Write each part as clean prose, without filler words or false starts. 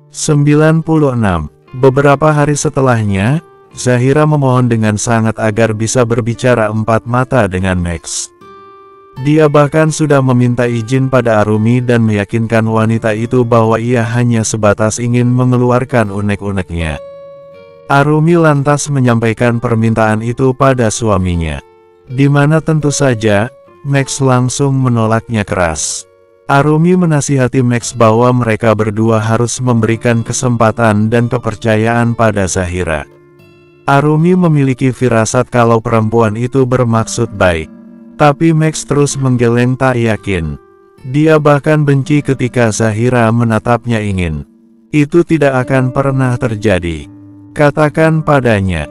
96. Beberapa hari setelahnya, Zahira memohon dengan sangat agar bisa berbicara empat mata dengan Max. Dia bahkan sudah meminta izin pada Arumi dan meyakinkan wanita itu bahwa ia hanya sebatas ingin mengeluarkan unek-uneknya. Arumi lantas menyampaikan permintaan itu pada suaminya, di mana tentu saja, Max langsung menolaknya keras. Arumi menasihati Max bahwa mereka berdua harus memberikan kesempatan dan kepercayaan pada Zahira. Arumi memiliki firasat kalau perempuan itu bermaksud baik. Tapi Max terus menggeleng tak yakin. Dia bahkan benci ketika Zahira menatapnya ingin. Itu tidak akan pernah terjadi. Katakan padanya,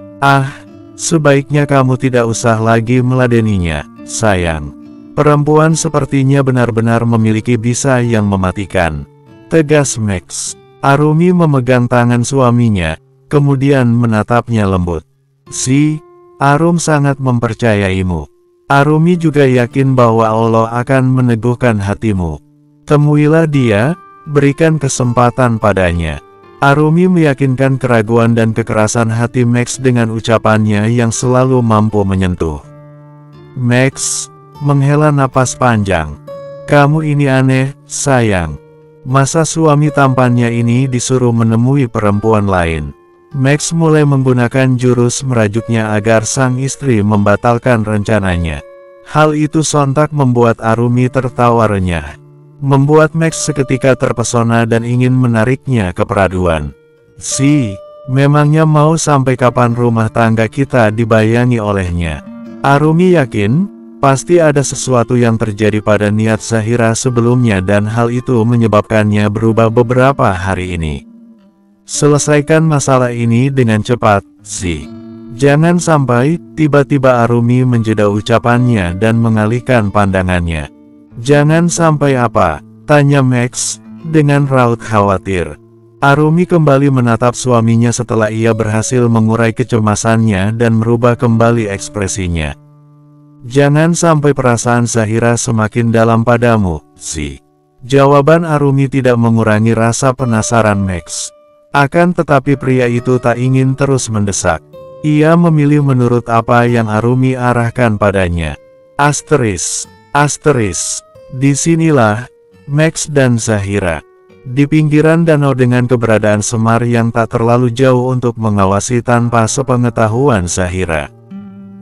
sebaiknya kamu tidak usah lagi meladeninya, sayang. Perempuan sepertinya benar-benar memiliki bisa yang mematikan. Tegas Max. Arumi memegang tangan suaminya, kemudian menatapnya lembut. Arum sangat mempercayaimu. Arumi juga yakin bahwa Allah akan meneguhkan hatimu. Temuilah dia, berikan kesempatan padanya. Arumi meyakinkan keraguan dan kekerasan hati Max dengan ucapannya yang selalu mampu menyentuh. Max menghela napas panjang. Kamu ini aneh, sayang. Masa suami tampannya ini disuruh menemui perempuan lain? Max mulai menggunakan jurus merajutnya agar sang istri membatalkan rencananya. Hal itu sontak membuat Arumi tertawa renyah. Membuat Max seketika terpesona dan ingin menariknya ke peraduan. Memangnya mau sampai kapan rumah tangga kita dibayangi olehnya? Arumi yakin pasti ada sesuatu yang terjadi pada niat Zahira sebelumnya dan hal itu menyebabkannya berubah beberapa hari ini. Selesaikan masalah ini dengan cepat, Jangan sampai, tiba-tiba Arumi menjeda ucapannya dan mengalihkan pandangannya. Jangan sampai apa? Tanya Max, dengan raut khawatir. Arumi kembali menatap suaminya setelah ia berhasil mengurai kecemasannya dan merubah kembali ekspresinya. Jangan sampai perasaan Zahira semakin dalam padamu, Jawaban Arumi tidak mengurangi rasa penasaran Max. Akan tetapi pria itu tak ingin terus mendesak. Ia memilih menurut apa yang Arumi arahkan padanya. Disinilah, Max dan Zahira. Di pinggiran danau dengan keberadaan Semar yang tak terlalu jauh untuk mengawasi tanpa sepengetahuan Zahira.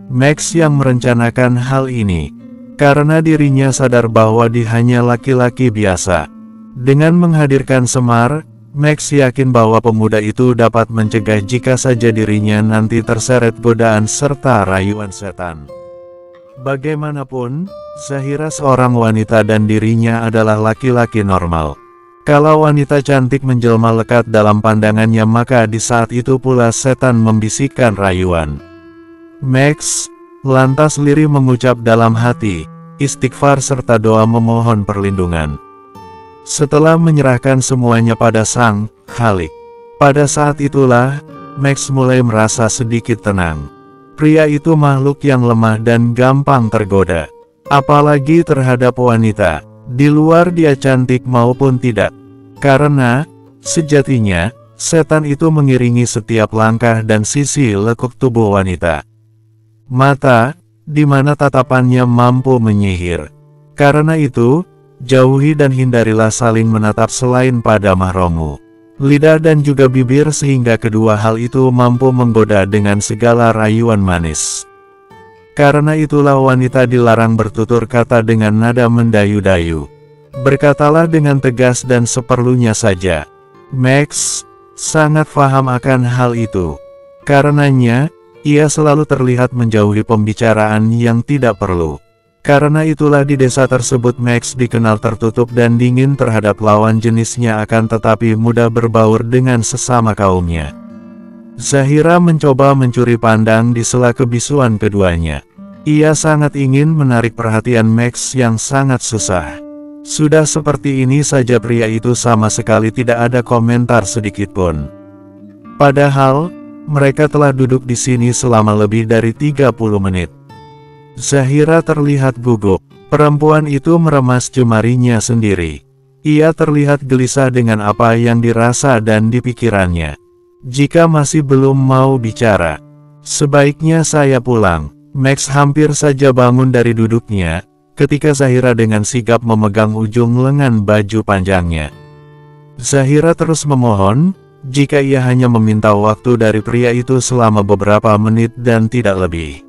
Max yang merencanakan hal ini, karena dirinya sadar bahwa dia hanya laki-laki biasa. Dengan menghadirkan Semar, Max yakin bahwa pemuda itu dapat mencegah jika saja dirinya nanti terseret godaan serta rayuan setan. Bagaimanapun, Zahira seorang wanita dan dirinya adalah laki-laki normal. Kalau wanita cantik menjelma lekat dalam pandangannya maka di saat itu pula setan membisikkan rayuan. Max lantas lirih mengucap dalam hati, istighfar serta doa memohon perlindungan. Setelah menyerahkan semuanya pada Sang Khalik, pada saat itulah, Max mulai merasa sedikit tenang. Pria itu makhluk yang lemah dan gampang tergoda. Apalagi terhadap wanita, di luar dia cantik maupun tidak. Karena, sejatinya, setan itu mengiringi setiap langkah dan sisi lekuk tubuh wanita. Mata, di mana tatapannya mampu menyihir. Karena itu, jauhi dan hindarilah saling menatap selain pada mahrammu. Lidah dan juga bibir sehingga kedua hal itu mampu menggoda dengan segala rayuan manis. Karena itulah wanita dilarang bertutur kata dengan nada mendayu-dayu. Berkatalah dengan tegas dan seperlunya saja. Max sangat paham akan hal itu. Karenanya, ia selalu terlihat menjauhi pembicaraan yang tidak perlu. Karena itulah di desa tersebut Max dikenal tertutup dan dingin terhadap lawan jenisnya akan tetapi mudah berbaur dengan sesama kaumnya. Zahira mencoba mencuri pandang di sela kebisuan keduanya. Ia sangat ingin menarik perhatian Max yang sangat susah. Sudah seperti ini saja pria itu sama sekali tidak ada komentar sedikitpun. Padahal, mereka telah duduk di sini selama lebih dari 30 menit. Zahira terlihat gugup. Perempuan itu meremas jemarinya sendiri. Ia terlihat gelisah dengan apa yang dirasa dan dipikirannya. Jika masih belum mau bicara, sebaiknya saya pulang. Max hampir saja bangun dari duduknya, ketika Zahira dengan sigap memegang ujung lengan baju panjangnya. Zahira terus memohon, jika ia hanya meminta waktu dari pria itu selama beberapa menit dan tidak lebih.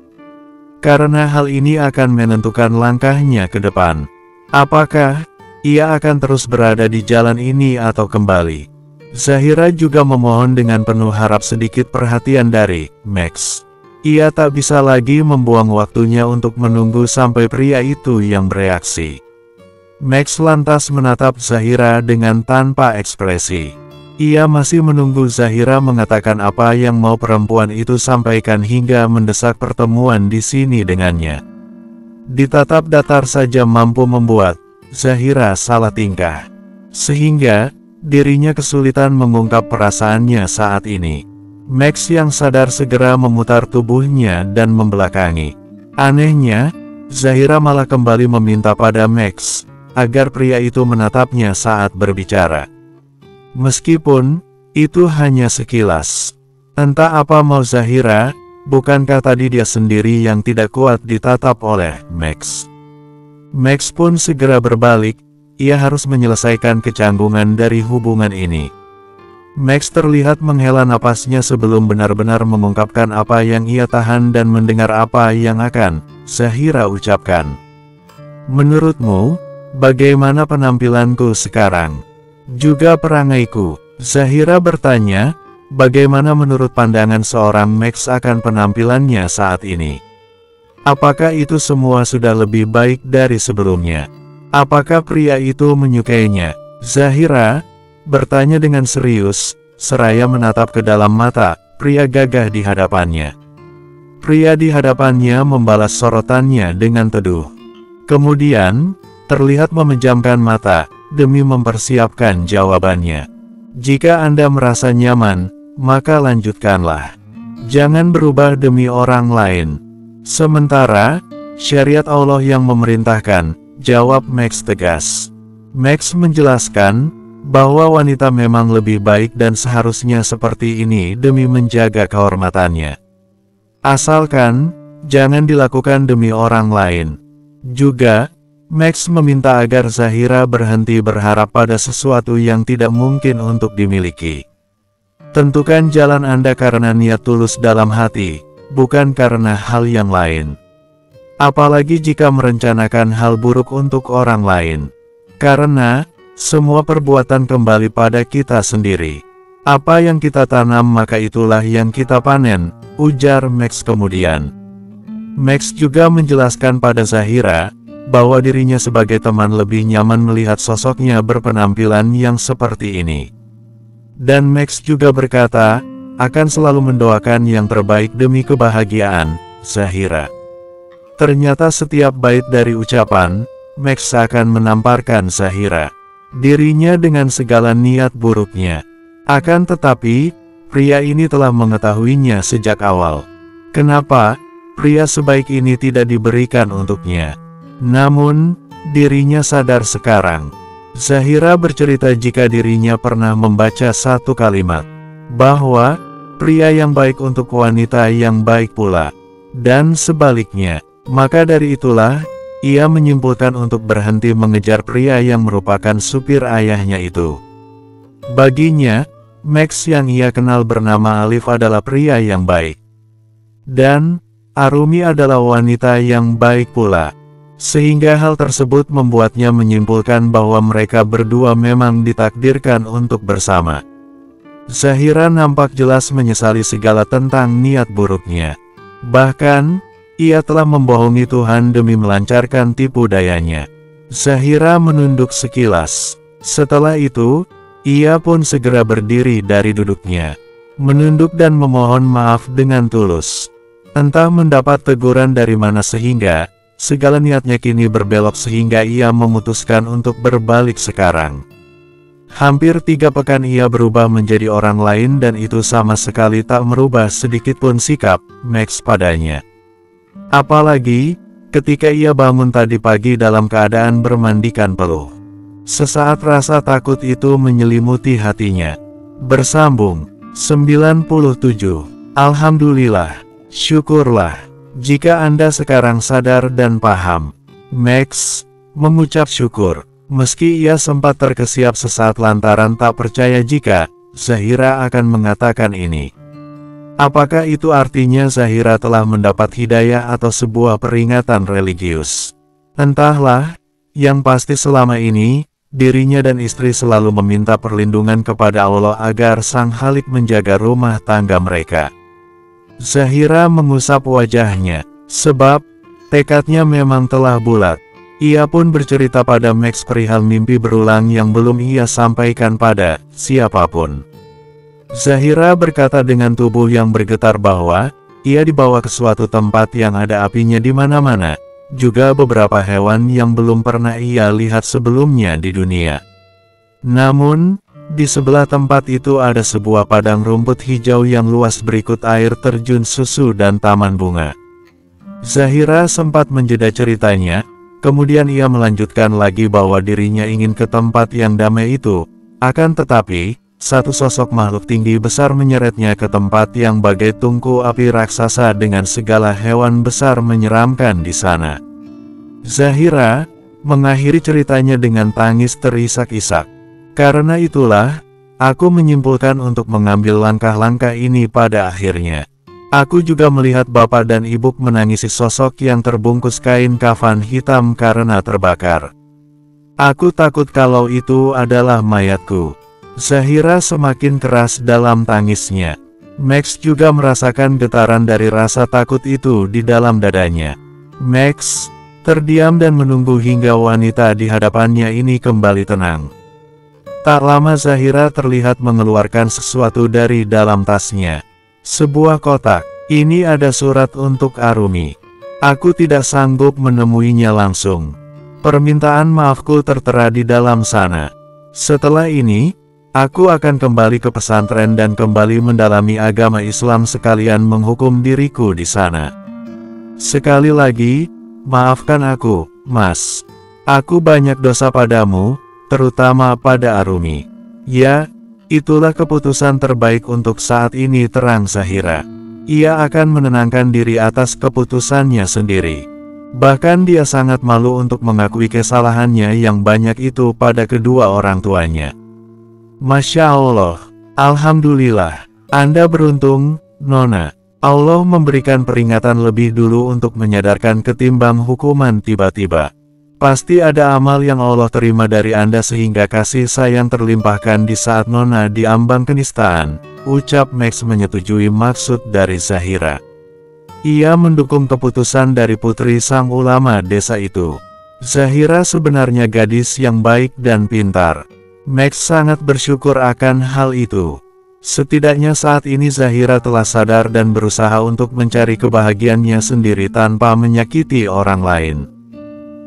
Karena hal ini akan menentukan langkahnya ke depan. Apakah ia akan terus berada di jalan ini atau kembali? Zahira juga memohon dengan penuh harap sedikit perhatian dari Max. Ia tak bisa lagi membuang waktunya untuk menunggu sampai pria itu yang bereaksi. Max lantas menatap Zahira dengan tanpa ekspresi. Ia masih menunggu Zahira mengatakan apa yang mau perempuan itu sampaikan hingga mendesak pertemuan di sini dengannya. Ditatap datar saja mampu membuat Zahira salah tingkah, sehingga dirinya kesulitan mengungkap perasaannya saat ini. Max yang sadar segera memutar tubuhnya dan membelakangi. Anehnya, Zahira malah kembali meminta pada Max agar pria itu menatapnya saat berbicara. Meskipun itu hanya sekilas. Entah apa mau Zahira, bukankah tadi dia sendiri yang tidak kuat ditatap oleh Max? Max pun segera berbalik, ia harus menyelesaikan kecanggungan dari hubungan ini. Max terlihat menghela napasnya sebelum benar-benar mengungkapkan apa yang ia tahan dan mendengar apa yang akan Zahira ucapkan. Menurutmu, bagaimana penampilanku sekarang? Juga perangaiku? Zahira bertanya, bagaimana menurut pandangan seorang Max akan penampilannya saat ini? Apakah itu semua sudah lebih baik dari sebelumnya? Apakah pria itu menyukainya? Zahira bertanya dengan serius, seraya menatap ke dalam mata pria gagah di hadapannya. Pria di hadapannya membalas sorotannya dengan teduh. Kemudian, terlihat memejamkan mata, demi mempersiapkan jawabannya. Jika Anda merasa nyaman, maka lanjutkanlah. Jangan berubah demi orang lain. Sementara, syariat Allah yang memerintahkan, jawab Max tegas. Max menjelaskan, bahwa wanita memang lebih baik dan seharusnya seperti ini demi menjaga kehormatannya. Asalkan, jangan dilakukan demi orang lain. Juga, Max meminta agar Zahira berhenti berharap pada sesuatu yang tidak mungkin untuk dimiliki. Tentukan jalan Anda karena niat tulus dalam hati, bukan karena hal yang lain. Apalagi jika merencanakan hal buruk untuk orang lain. Karena, semua perbuatan kembali pada kita sendiri. Apa yang kita tanam maka itulah yang kita panen, ujar Max kemudian. Max juga menjelaskan pada Zahira, bahwa dirinya sebagai teman lebih nyaman melihat sosoknya berpenampilan yang seperti ini. Dan Max juga berkata, akan selalu mendoakan yang terbaik demi kebahagiaan Zahira. Ternyata setiap bait dari ucapan, Max akan menamparkan Zahira. Dirinya dengan segala niat buruknya. Akan tetapi, pria ini telah mengetahuinya sejak awal. Kenapa, pria sebaik ini tidak diberikan untuknya? Namun, dirinya sadar sekarang. Zahira bercerita jika dirinya pernah membaca satu kalimat. Bahwa, pria yang baik untuk wanita yang baik pula. Dan sebaliknya, maka dari itulah, ia menyimpulkan untuk berhenti mengejar pria yang merupakan supir ayahnya itu. Baginya, Max yang ia kenal bernama Alif adalah pria yang baik. Dan, Arumi adalah wanita yang baik pula. Sehingga hal tersebut membuatnya menyimpulkan bahwa mereka berdua memang ditakdirkan untuk bersama. Zahira nampak jelas menyesali segala tentang niat buruknya. Bahkan, ia telah membohongi Tuhan demi melancarkan tipu dayanya. Zahira menunduk sekilas. Setelah itu, ia pun segera berdiri dari duduknya. Menunduk dan memohon maaf dengan tulus. Entah mendapat teguran dari mana sehingga, segala niatnya kini berbelok sehingga ia memutuskan untuk berbalik sekarang. Hampir 3 pekan ia berubah menjadi orang lain dan itu sama sekali tak merubah sedikitpun sikap Max padanya. Apalagi, ketika ia bangun tadi pagi dalam keadaan bermandikan peluh. Sesaat rasa takut itu menyelimuti hatinya. Bersambung. 97. Alhamdulillah. Syukurlah. Jika Anda sekarang sadar dan paham. Max mengucap syukur. Meski ia sempat terkesiap sesaat lantaran tak percaya jika Zahira akan mengatakan ini. Apakah itu artinya Zahira telah mendapat hidayah atau sebuah peringatan religius? Entahlah, yang pasti selama ini, dirinya dan istri selalu meminta perlindungan kepada Allah agar Sang Khalik menjaga rumah tangga mereka. Zahira mengusap wajahnya, sebab tekadnya memang telah bulat. Ia pun bercerita pada Max perihal mimpi berulang yang belum ia sampaikan pada siapapun. Zahira berkata dengan tubuh yang bergetar bahwa ia dibawa ke suatu tempat yang ada apinya di mana-mana, juga beberapa hewan yang belum pernah ia lihat sebelumnya di dunia. Namun, di sebelah tempat itu ada sebuah padang rumput hijau yang luas berikut air terjun susu dan taman bunga. Zahira sempat menjeda ceritanya, kemudian ia melanjutkan lagi bahwa dirinya ingin ke tempat yang damai itu, akan tetapi, satu sosok makhluk tinggi besar menyeretnya ke tempat yang bagai tungku api raksasa dengan segala hewan besar menyeramkan di sana. Zahira mengakhiri ceritanya dengan tangis terisak-isak. Karena itulah, aku menyimpulkan untuk mengambil langkah-langkah ini pada akhirnya. Aku juga melihat bapak dan ibu menangisi sosok yang terbungkus kain kafan hitam karena terbakar. Aku takut kalau itu adalah mayatku. Zahira semakin keras dalam tangisnya. Max juga merasakan getaran dari rasa takut itu di dalam dadanya. Max terdiam dan menunggu hingga wanita di hadapannya ini kembali tenang. Tak lama Zahira terlihat mengeluarkan sesuatu dari dalam tasnya. Sebuah kotak. Ini ada surat untuk Arumi. Aku tidak sanggup menemuinya langsung. Permintaan maafku tertera di dalam sana. Setelah ini, aku akan kembali ke pesantren dan kembali mendalami agama Islam sekalian menghukum diriku di sana. Sekali lagi, maafkan aku, Mas. Aku banyak dosa padamu, terutama pada Arumi. Ya, itulah keputusan terbaik untuk saat ini, terang Zahira. Ia akan menenangkan diri atas keputusannya sendiri. Bahkan dia sangat malu untuk mengakui kesalahannya yang banyak itu pada kedua orang tuanya. Masya Allah, Alhamdulillah, Anda beruntung, Nona. Allah memberikan peringatan lebih dulu untuk menyadarkan ketimbang hukuman tiba-tiba. Pasti ada amal yang Allah terima dari Anda sehingga kasih sayang terlimpahkan di saat Nona diambang kenistaan, ucap Max menyetujui maksud dari Zahira. Ia mendukung keputusan dari putri sang ulama desa itu. Zahira sebenarnya gadis yang baik dan pintar. Max sangat bersyukur akan hal itu. Setidaknya saat ini Zahira telah sadar dan berusaha untuk mencari kebahagiaannya sendiri tanpa menyakiti orang lain.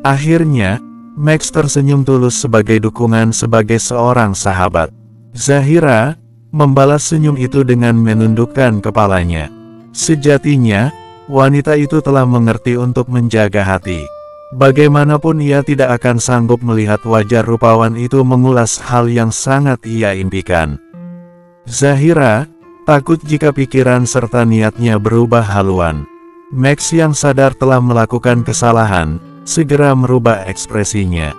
Akhirnya, Max tersenyum tulus sebagai dukungan sebagai seorang sahabat. Zahira membalas senyum itu dengan menundukkan kepalanya. Sejatinya, wanita itu telah mengerti untuk menjaga hati. Bagaimanapun ia tidak akan sanggup melihat wajah rupawan itu mengulas hal yang sangat ia impikan. Zahira takut jika pikiran serta niatnya berubah haluan. Max yang sadar telah melakukan kesalahan, segera merubah ekspresinya.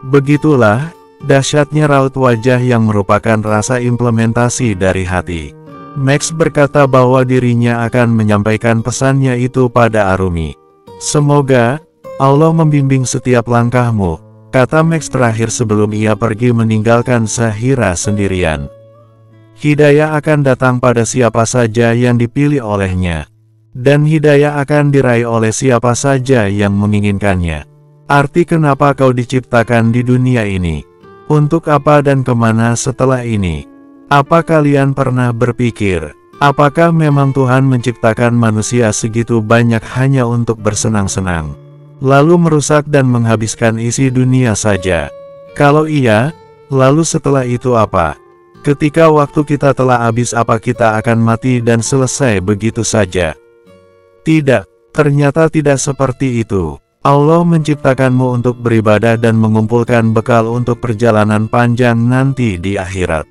Begitulah dahsyatnya raut wajah yang merupakan rasa implementasi dari hati. Max berkata bahwa dirinya akan menyampaikan pesannya itu pada Arumi. Semoga Allah membimbing setiap langkahmu, kata Max terakhir sebelum ia pergi meninggalkan Zahira sendirian. Hidayah akan datang pada siapa saja yang dipilih olehnya. Dan hidayah akan diraih oleh siapa saja yang menginginkannya. Arti kenapa kau diciptakan di dunia ini? Untuk apa dan kemana setelah ini? Apa kalian pernah berpikir, apakah memang Tuhan menciptakan manusia segitu banyak hanya untuk bersenang-senang? Lalu merusak dan menghabiskan isi dunia saja. Kalau iya, lalu setelah itu apa? Ketika waktu kita telah habis, apa kita akan mati dan selesai begitu saja? Tidak, ternyata tidak seperti itu. Allah menciptakanmu untuk beribadah dan mengumpulkan bekal untuk perjalanan panjang nanti di akhirat.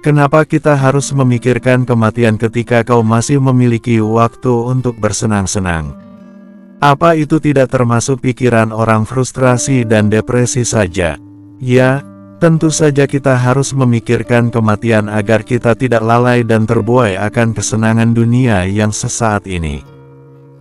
Kenapa kita harus memikirkan kematian ketika kau masih memiliki waktu untuk bersenang-senang? Apa itu tidak termasuk pikiran orang frustrasi dan depresi saja? Ya, tentu saja kita harus memikirkan kematian agar kita tidak lalai dan terbuai akan kesenangan dunia yang sesaat ini.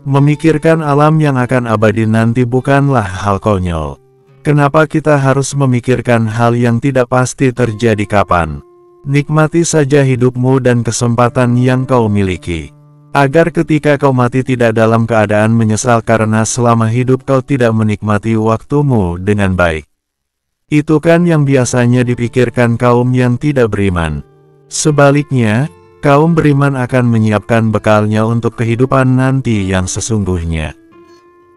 Memikirkan alam yang akan abadi nanti bukanlah hal konyol. Kenapa kita harus memikirkan hal yang tidak pasti terjadi kapan? Nikmati saja hidupmu dan kesempatan yang kau miliki. Agar ketika kau mati tidak dalam keadaan menyesal karena selama hidup kau tidak menikmati waktumu dengan baik. Itu kan yang biasanya dipikirkan kaum yang tidak beriman. Sebaliknya, kaum beriman akan menyiapkan bekalnya untuk kehidupan nanti yang sesungguhnya.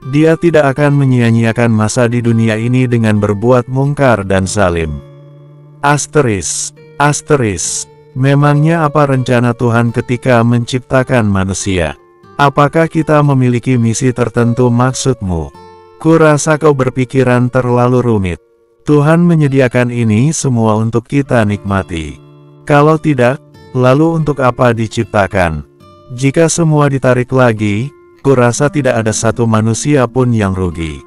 Dia tidak akan menyia-nyiakan masa di dunia ini dengan berbuat mungkar dan zalim. Asteris, memangnya apa rencana Tuhan ketika menciptakan manusia? Apakah kita memiliki misi tertentu maksudmu? Kurasa kau berpikiran terlalu rumit. Tuhan menyediakan ini semua untuk kita nikmati. Kalau tidak, lalu untuk apa diciptakan? Jika semua ditarik lagi, kurasa tidak ada satu manusia pun yang rugi.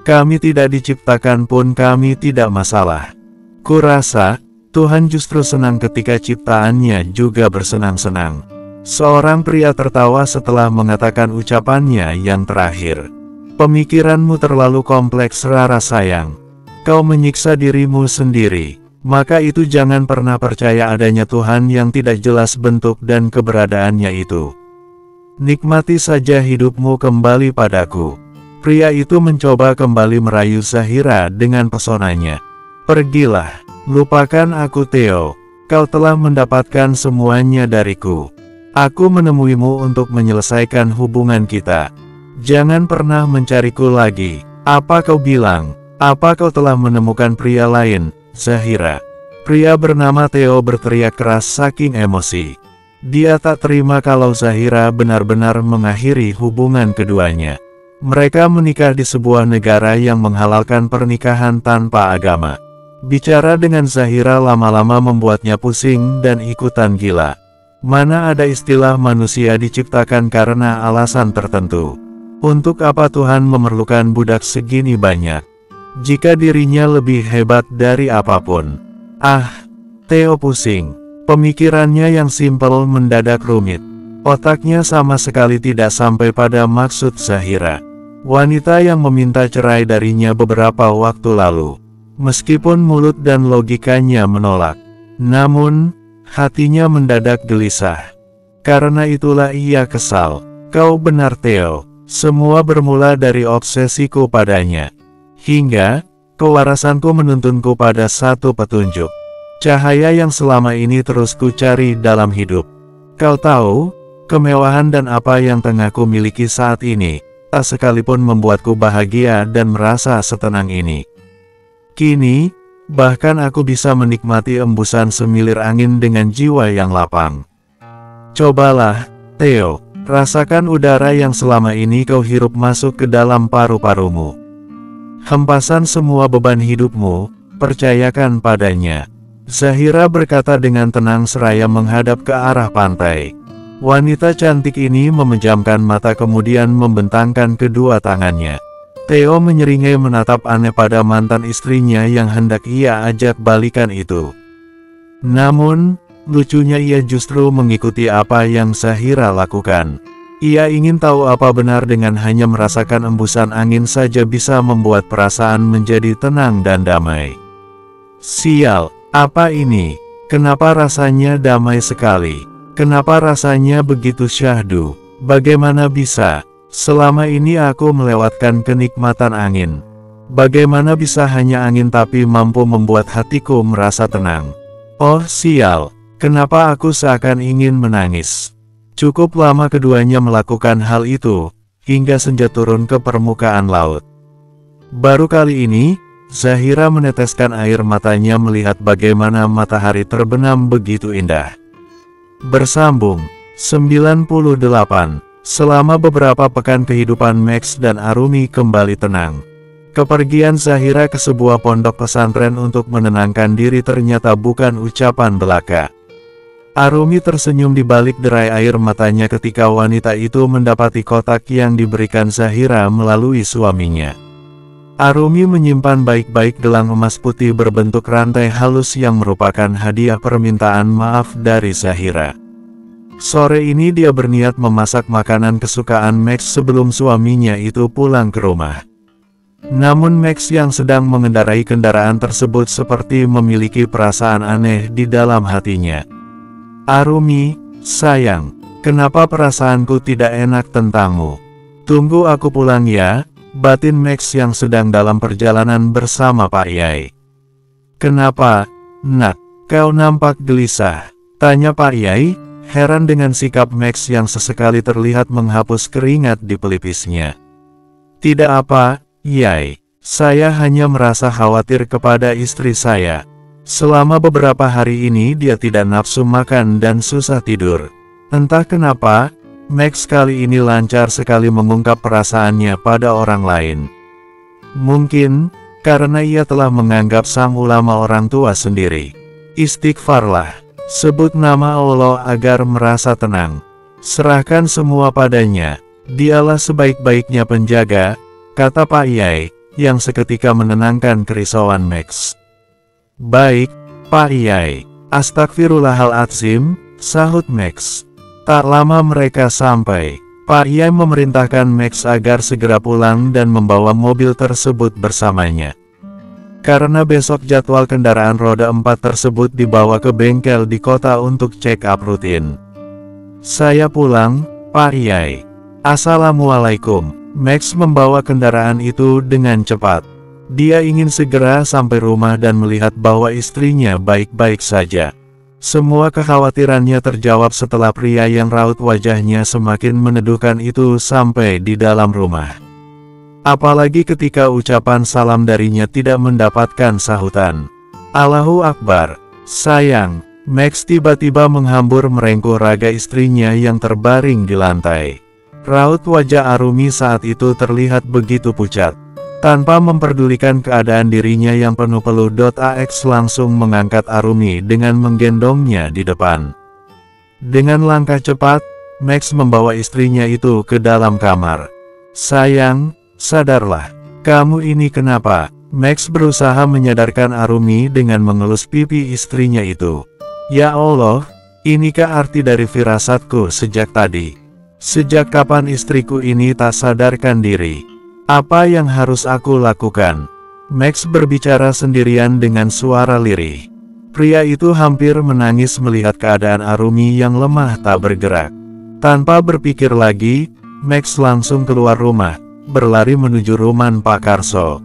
Kami tidak diciptakan pun kami tidak masalah. Kurasa, Tuhan justru senang ketika ciptaannya juga bersenang-senang. Seorang pria tertawa setelah mengatakan ucapannya yang terakhir. Pemikiranmu terlalu kompleks Rara sayang. Kau menyiksa dirimu sendiri. Maka itu jangan pernah percaya adanya Tuhan yang tidak jelas bentuk dan keberadaannya itu. Nikmati saja hidupmu kembali padaku. Pria itu mencoba kembali merayu Zahira dengan pesonanya. Pergilah, lupakan aku Theo. Kau telah mendapatkan semuanya dariku. Aku menemuimu untuk menyelesaikan hubungan kita. Jangan pernah mencariku lagi. Apa kau bilang? Apa kau telah menemukan pria lain, Zahira? Pria bernama Theo berteriak keras saking emosi. Dia tak terima kalau Zahira benar-benar mengakhiri hubungan keduanya. Mereka menikah di sebuah negara yang menghalalkan pernikahan tanpa agama. Bicara dengan Zahira lama-lama membuatnya pusing dan ikutan gila. Mana ada istilah manusia diciptakan karena alasan tertentu. Untuk apa Tuhan memerlukan budak segini banyak? Jika dirinya lebih hebat dari apapun. Theo pusing. Pemikirannya yang simpel mendadak rumit. Otaknya sama sekali tidak sampai pada maksud Zahira. Wanita yang meminta cerai darinya beberapa waktu lalu. Meskipun mulut dan logikanya menolak. Namun, hatinya mendadak gelisah. Karena itulah ia kesal. Kau benar Theo. Semua bermula dari obsesiku padanya. Hingga, kewarasanku menuntunku pada satu petunjuk. Cahaya yang selama ini terus ku cari dalam hidup. Kau tahu, kemewahan dan apa yang tengah ku miliki saat ini, tak sekalipun membuatku bahagia dan merasa setenang ini. Kini, bahkan aku bisa menikmati embusan semilir angin dengan jiwa yang lapang. Cobalah, Theo, rasakan udara yang selama ini kau hirup masuk ke dalam paru-parumu. Hempasan semua beban hidupmu, percayakan padanya. Zahira berkata dengan tenang seraya menghadap ke arah pantai. Wanita cantik ini memejamkan mata kemudian membentangkan kedua tangannya. Theo menyeringai menatap aneh pada mantan istrinya yang hendak ia ajak balikan itu. Namun, lucunya ia justru mengikuti apa yang Zahira lakukan. Ia ingin tahu apa benar dengan hanya merasakan embusan angin saja bisa membuat perasaan menjadi tenang dan damai. Sial, apa ini? Kenapa rasanya damai sekali? Kenapa rasanya begitu syahdu? Bagaimana bisa? Selama ini aku melewatkan kenikmatan angin. Bagaimana bisa hanya angin tapi mampu membuat hatiku merasa tenang? Oh sial, kenapa aku seakan ingin menangis? Cukup lama keduanya melakukan hal itu, hingga senja turun ke permukaan laut. Baru kali ini, Zahira meneteskan air matanya melihat bagaimana matahari terbenam begitu indah. Bersambung 98. Selama beberapa pekan kehidupan Max dan Arumi kembali tenang. Kepergian Zahira ke sebuah pondok pesantren untuk menenangkan diri ternyata bukan ucapan belaka. Arumi tersenyum di balik derai air matanya ketika wanita itu mendapati kotak yang diberikan Zahira melalui suaminya. Arumi menyimpan baik-baik gelang emas putih berbentuk rantai halus yang merupakan hadiah permintaan maaf dari Zahira. Sore ini dia berniat memasak makanan kesukaan Max sebelum suaminya itu pulang ke rumah. Namun Max yang sedang mengendarai kendaraan tersebut seperti memiliki perasaan aneh di dalam hatinya. Arumi, sayang, kenapa perasaanku tidak enak tentangmu? Tunggu aku pulang ya, batin Max yang sedang dalam perjalanan bersama Pak Yai. Kenapa, Nak, kau nampak gelisah? Tanya Pak Yai, heran dengan sikap Max yang sesekali terlihat menghapus keringat di pelipisnya. Tidak apa, Yai, saya hanya merasa khawatir kepada istri saya. Selama beberapa hari ini dia tidak nafsu makan dan susah tidur. Entah kenapa, Max kali ini lancar sekali mengungkap perasaannya pada orang lain. Mungkin, karena ia telah menganggap sang ulama orang tua sendiri. Istighfarlah, sebut nama Allah agar merasa tenang. Serahkan semua padanya, dialah sebaik-baiknya penjaga, kata Pak Yai, yang seketika menenangkan kerisauan Max. Baik, Pak Yai. Astagfirullahaladzim, sahut Max. Tak lama mereka sampai. Pak Yai memerintahkan Max agar segera pulang dan membawa mobil tersebut bersamanya. Karena besok jadwal kendaraan roda 4 tersebut dibawa ke bengkel di kota untuk check up rutin. Saya pulang, Pak Yai. Assalamualaikum. Max membawa kendaraan itu dengan cepat. Dia ingin segera sampai rumah dan melihat bahwa istrinya baik-baik saja. Semua kekhawatirannya terjawab setelah pria yang raut wajahnya semakin meneduhkan itu sampai di dalam rumah. Apalagi ketika ucapan salam darinya tidak mendapatkan sahutan. Allahu Akbar. Sayang, Max tiba-tiba menghambur merengkuh raga istrinya yang terbaring di lantai. Raut wajah Arumi saat itu terlihat begitu pucat. Tanpa memperdulikan keadaan dirinya yang penuh peluh, AX langsung mengangkat Arumi dengan menggendongnya di depan. Dengan langkah cepat, Max membawa istrinya itu ke dalam kamar. Sayang, sadarlah. Kamu ini kenapa? Max berusaha menyadarkan Arumi dengan mengelus pipi istrinya itu. Ya Allah, inikah arti dari firasatku sejak tadi? Sejak kapan istriku ini tak sadarkan diri? Apa yang harus aku lakukan? Max berbicara sendirian dengan suara lirih. Pria itu hampir menangis melihat keadaan Arumi yang lemah tak bergerak. Tanpa berpikir lagi, Max langsung keluar rumah, berlari menuju rumah Pak Karso.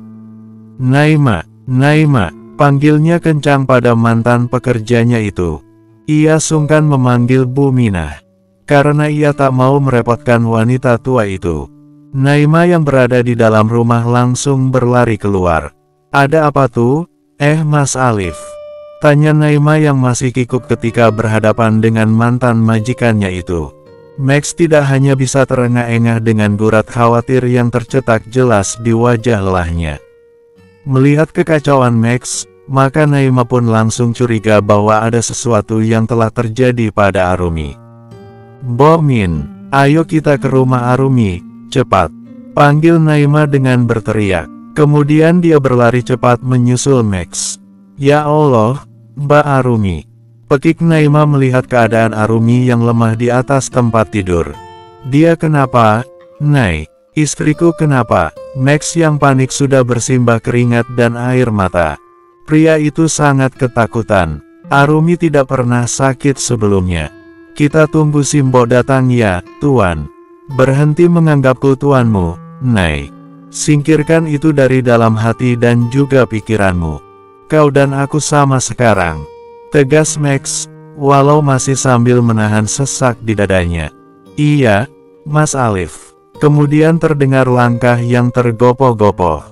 Naima, Naima, panggilnya kencang pada mantan pekerjanya itu. Ia sungkan memanggil Bu Minah, karena ia tak mau merepotkan wanita tua itu. Naima yang berada di dalam rumah langsung berlari keluar. Ada apa tuh, Mas Alif? Tanya Naima yang masih kikuk ketika berhadapan dengan mantan majikannya itu. Max tidak hanya bisa terengah-engah dengan gurat khawatir yang tercetak jelas di wajah lelahnya. Melihat kekacauan Max, maka Naima pun langsung curiga bahwa ada sesuatu yang telah terjadi pada Arumi. Bomin, ayo kita ke rumah Arumi. Cepat, panggil Naima dengan berteriak. Kemudian dia berlari cepat menyusul Max. Ya Allah, Mbak Arumi. Pekik Naima melihat keadaan Arumi yang lemah di atas tempat tidur. Dia kenapa? Nay, istriku kenapa? Max yang panik sudah bersimbah keringat dan air mata. Pria itu sangat ketakutan. Arumi tidak pernah sakit sebelumnya. Kita tunggu Simbo datang ya, Tuan. Berhenti menganggapku tuanmu, Nay. Singkirkan itu dari dalam hati dan juga pikiranmu. Kau dan aku sama sekarang. Tegas Max, walau masih sambil menahan sesak di dadanya. Iya, Mas Alif. Kemudian terdengar langkah yang tergopoh-gopoh.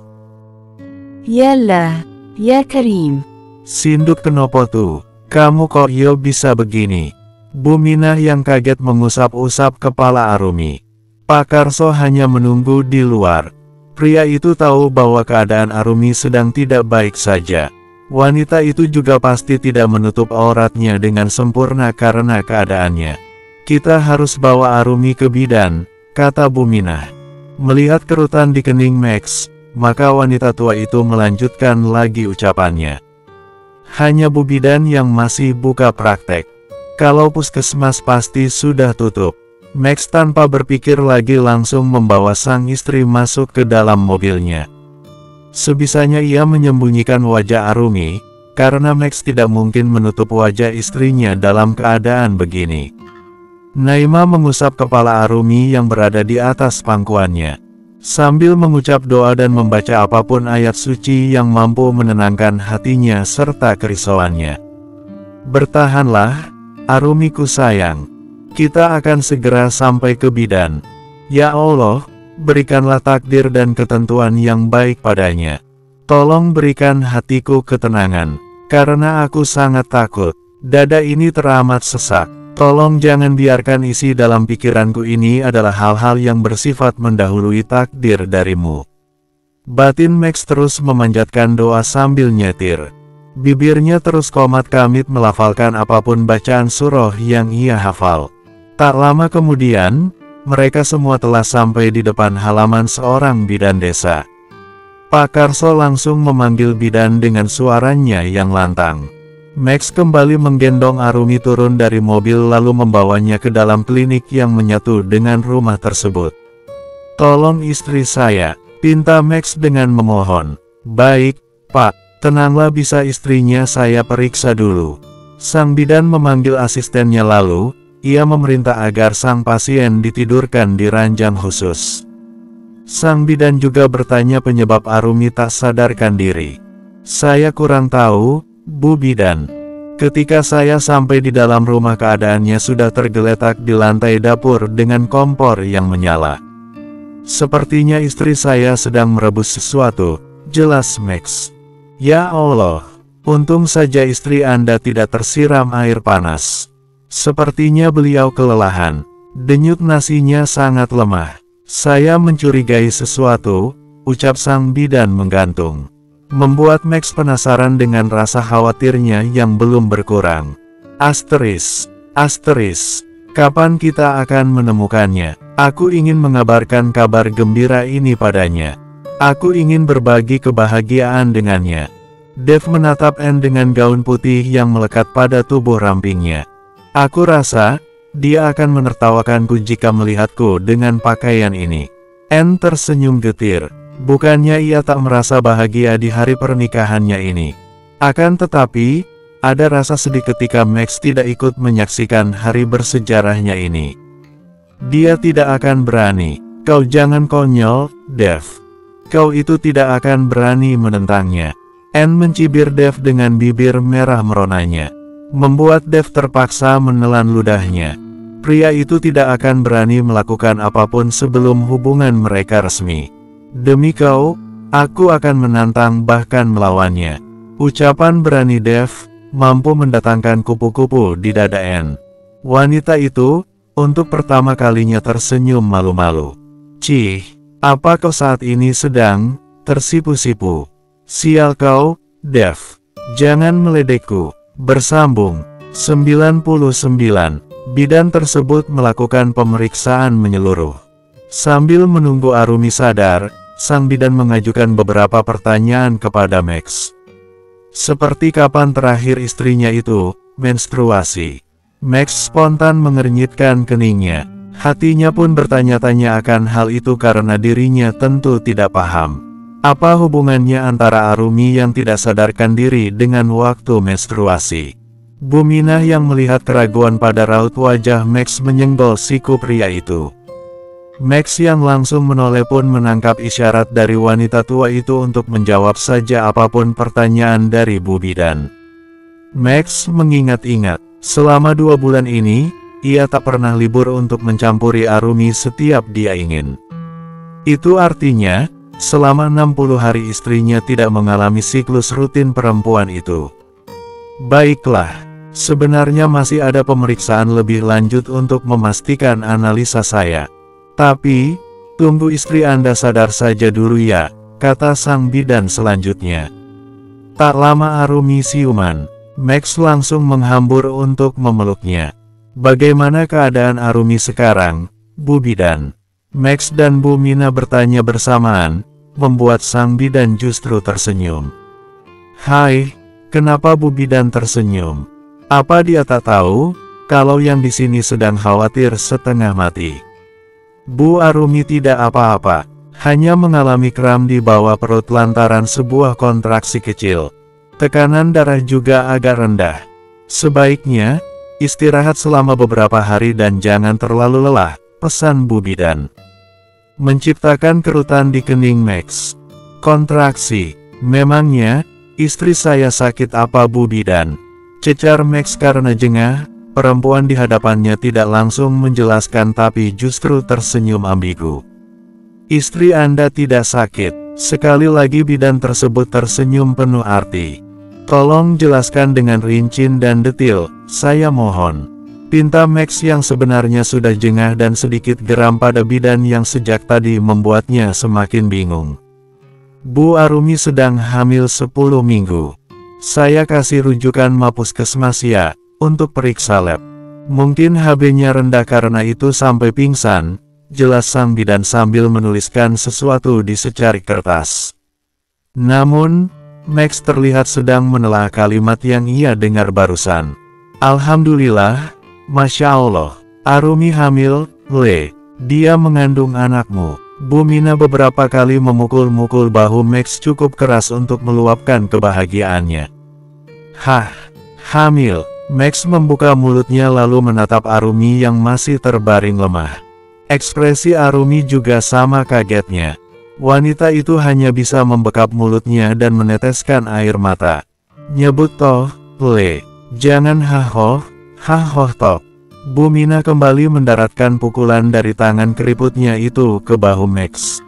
Yalah, ya Karim. Sinduk kenopo tuh, kamu kok yo bisa begini? Bu Minah yang kaget mengusap-usap kepala Arumi. Pak Karso hanya menunggu di luar. Pria itu tahu bahwa keadaan Arumi sedang tidak baik saja. Wanita itu juga pasti tidak menutup auratnya dengan sempurna karena keadaannya. Kita harus bawa Arumi ke bidan, kata Buminah. Melihat kerutan di kening Max, maka wanita tua itu melanjutkan lagi ucapannya. Hanya Bu Bidan yang masih buka praktek. Kalau puskesmas pasti sudah tutup. Max tanpa berpikir lagi langsung membawa sang istri masuk ke dalam mobilnya. Sebisanya ia menyembunyikan wajah Arumi, karena Max tidak mungkin menutup wajah istrinya dalam keadaan begini. Naima mengusap kepala Arumi yang berada di atas pangkuannya. Sambil mengucap doa dan membaca apapun ayat suci yang mampu menenangkan hatinya serta kerisauannya. Bertahanlah, Arumiku sayang. Kita akan segera sampai ke bidan. Ya Allah, berikanlah takdir dan ketentuan yang baik padanya. Tolong berikan hatiku ketenangan, karena aku sangat takut. Dada ini teramat sesak. Tolong jangan biarkan isi dalam pikiranku ini adalah hal-hal yang bersifat mendahului takdir darimu. Batin Max terus memanjatkan doa sambil nyetir. Bibirnya terus komat kamit melafalkan apapun bacaan surah yang ia hafal. Tak lama kemudian, mereka semua telah sampai di depan halaman seorang bidan desa. Pak Karso langsung memanggil bidan dengan suaranya yang lantang. Max kembali menggendong Arumi turun dari mobil lalu membawanya ke dalam klinik yang menyatu dengan rumah tersebut. Tolong istri saya, pinta Max dengan memohon. Baik, Pak, tenanglah, bisa istrinya saya periksa dulu. Sang bidan memanggil asistennya lalu, ia memerintah agar sang pasien ditidurkan di ranjang khusus. Sang bidan juga bertanya penyebab Arumi tak sadarkan diri. Saya kurang tahu, Bu Bidan. Ketika saya sampai di dalam rumah keadaannya sudah tergeletak di lantai dapur dengan kompor yang menyala. Sepertinya istri saya sedang merebus sesuatu, jelas Max. Ya Allah, untung saja istri Anda tidak tersiram air panas. Sepertinya beliau kelelahan. Denyut nasinya sangat lemah. Saya mencurigai sesuatu, ucap sang bidan menggantung. Membuat Max penasaran dengan rasa khawatirnya yang belum berkurang. Asteris, kapan kita akan menemukannya? Aku ingin mengabarkan kabar gembira ini padanya. Aku ingin berbagi kebahagiaan dengannya. Dev menatap Anne dengan gaun putih yang melekat pada tubuh rampingnya. Aku rasa, dia akan menertawakanku jika melihatku dengan pakaian ini. Anne tersenyum getir. Bukannya ia tak merasa bahagia di hari pernikahannya ini. Akan tetapi, ada rasa sedih ketika Max tidak ikut menyaksikan hari bersejarahnya ini. Dia tidak akan berani. Kau jangan konyol, Dev. Kau itu tidak akan berani menentangnya. Anne mencibir Dev dengan bibir merah meronanya. Membuat Dev terpaksa menelan ludahnya. Pria itu tidak akan berani melakukan apapun sebelum hubungan mereka resmi. Demi kau, aku akan menantang bahkan melawannya. Ucapan berani Dev, mampu mendatangkan kupu-kupu di dada Anne. Wanita itu, untuk pertama kalinya tersenyum malu-malu. Cih, apa kau saat ini sedang tersipu-sipu? Sial kau, Dev. Jangan meledekku. Bersambung. 99. Bidan tersebut melakukan pemeriksaan menyeluruh. Sambil menunggu Arumi sadar, sang bidan mengajukan beberapa pertanyaan kepada Max. Seperti kapan terakhir istrinya itu menstruasi? Max spontan mengernyitkan keningnya. Hatinya pun bertanya-tanya akan hal itu karena dirinya tentu tidak paham. Apa hubungannya antara Arumi yang tidak sadarkan diri dengan waktu menstruasi? Buminah yang melihat keraguan pada raut wajah Max menyenggol siku pria itu. Max yang langsung menoleh pun menangkap isyarat dari wanita tua itu untuk menjawab saja apapun pertanyaan dari Bu Bidan. Max mengingat-ingat, selama 2 bulan ini, ia tak pernah libur untuk mencampuri Arumi setiap dia ingin. Itu artinya, selama 60 hari istrinya tidak mengalami siklus rutin perempuan itu. Baiklah, sebenarnya masih ada pemeriksaan lebih lanjut untuk memastikan analisa saya. Tapi, tunggu istri Anda sadar saja dulu ya, kata sang bidan selanjutnya. Tak lama Arumi siuman, Max langsung menghambur untuk memeluknya. Bagaimana keadaan Arumi sekarang, Bu Bidan? Max dan Bu Mina bertanya bersamaan, membuat sang bidan justru tersenyum. Hai, kenapa Bu Bidan tersenyum? Apa dia tak tahu, kalau yang di sini sedang khawatir setengah mati? Bu Arumi tidak apa-apa, hanya mengalami kram di bawah perut lantaran sebuah kontraksi kecil. Tekanan darah juga agak rendah. Sebaiknya, istirahat selama beberapa hari dan jangan terlalu lelah, pesan Bu Bidan. Menciptakan kerutan di kening Max. Kontraksi, memangnya, istri saya sakit apa Bu Bidan? Cecar Max karena jengah, perempuan di hadapannya tidak langsung menjelaskan tapi justru tersenyum ambigu. Istri Anda tidak sakit, sekali lagi bidan tersebut tersenyum penuh arti. Tolong jelaskan dengan rinci dan detil, saya mohon. Pinta Max yang sebenarnya sudah jengah dan sedikit geram pada bidan yang sejak tadi membuatnya semakin bingung. Bu Arumi sedang hamil 10 minggu. Saya kasih rujukan Mapuskesmas ya, untuk periksa lab. Mungkin HB-nya rendah karena itu sampai pingsan, jelas sang bidan sambil menuliskan sesuatu di secari kertas. Namun, Max terlihat sedang menelaah kalimat yang ia dengar barusan. Alhamdulillah, Masya Allah, Arumi hamil, dia mengandung anakmu. Bu Mina beberapa kali memukul-mukul bahu Max cukup keras untuk meluapkan kebahagiaannya. Hah, hamil. Max membuka mulutnya lalu menatap Arumi yang masih terbaring lemah. Ekspresi Arumi juga sama kagetnya. Wanita itu hanya bisa membekap mulutnya dan meneteskan air mata. Nyebut toh, jangan hahoh toh. Bu Mina kembali mendaratkan pukulan dari tangan keriputnya itu ke bahu Max.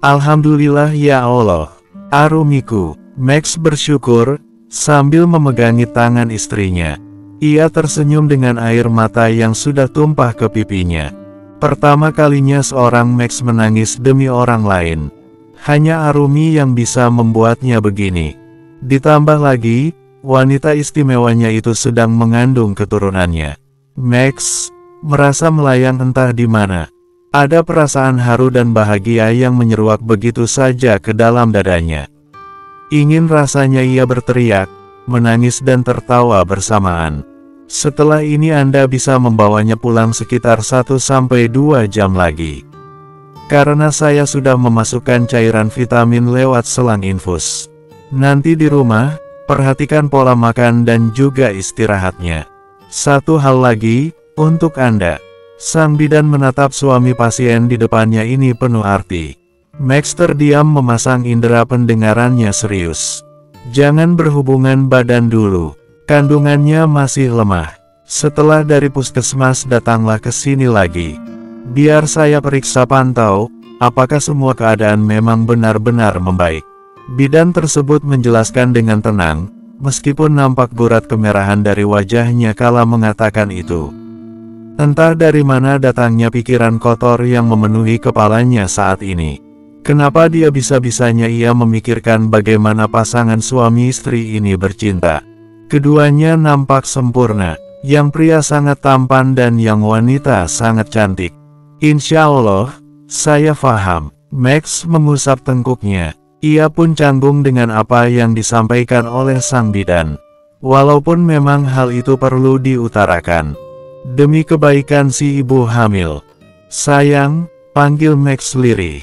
Alhamdulillah ya Allah, Arumiku. Max bersyukur, sambil memegangi tangan istrinya. Ia tersenyum dengan air mata yang sudah tumpah ke pipinya. Pertama kalinya seorang Max menangis demi orang lain. Hanya Arumi yang bisa membuatnya begini. Ditambah lagi, wanita istimewanya itu sedang mengandung keturunannya. Max merasa melayang entah di mana. Ada perasaan haru dan bahagia yang menyeruak begitu saja ke dalam dadanya. Ingin rasanya ia berteriak, menangis dan tertawa bersamaan. Setelah ini Anda bisa membawanya pulang sekitar 1-2 jam lagi. Karena saya sudah memasukkan cairan vitamin lewat selang infus. Nanti di rumah, perhatikan pola makan dan juga istirahatnya. Satu hal lagi, untuk Anda. Sang bidan menatap suami pasien di depannya ini penuh arti. Max terdiam memasang indera pendengarannya serius. Jangan berhubungan badan dulu. Kandungannya masih lemah. Setelah dari puskesmas datanglah ke sini lagi. Biar saya periksa pantau, apakah semua keadaan memang benar-benar membaik. Bidan tersebut menjelaskan dengan tenang, meskipun nampak gurat kemerahan dari wajahnya kala mengatakan itu. Entah dari mana datangnya pikiran kotor yang memenuhi kepalanya saat ini. Kenapa dia bisa-bisanya ia memikirkan bagaimana pasangan suami istri ini bercinta. Keduanya nampak sempurna, yang pria sangat tampan dan yang wanita sangat cantik. Insya Allah, saya paham. Max mengusap tengkuknya. Ia pun canggung dengan apa yang disampaikan oleh sang bidan. Walaupun memang hal itu perlu diutarakan. Demi kebaikan si ibu hamil. Sayang, panggil Max lirih.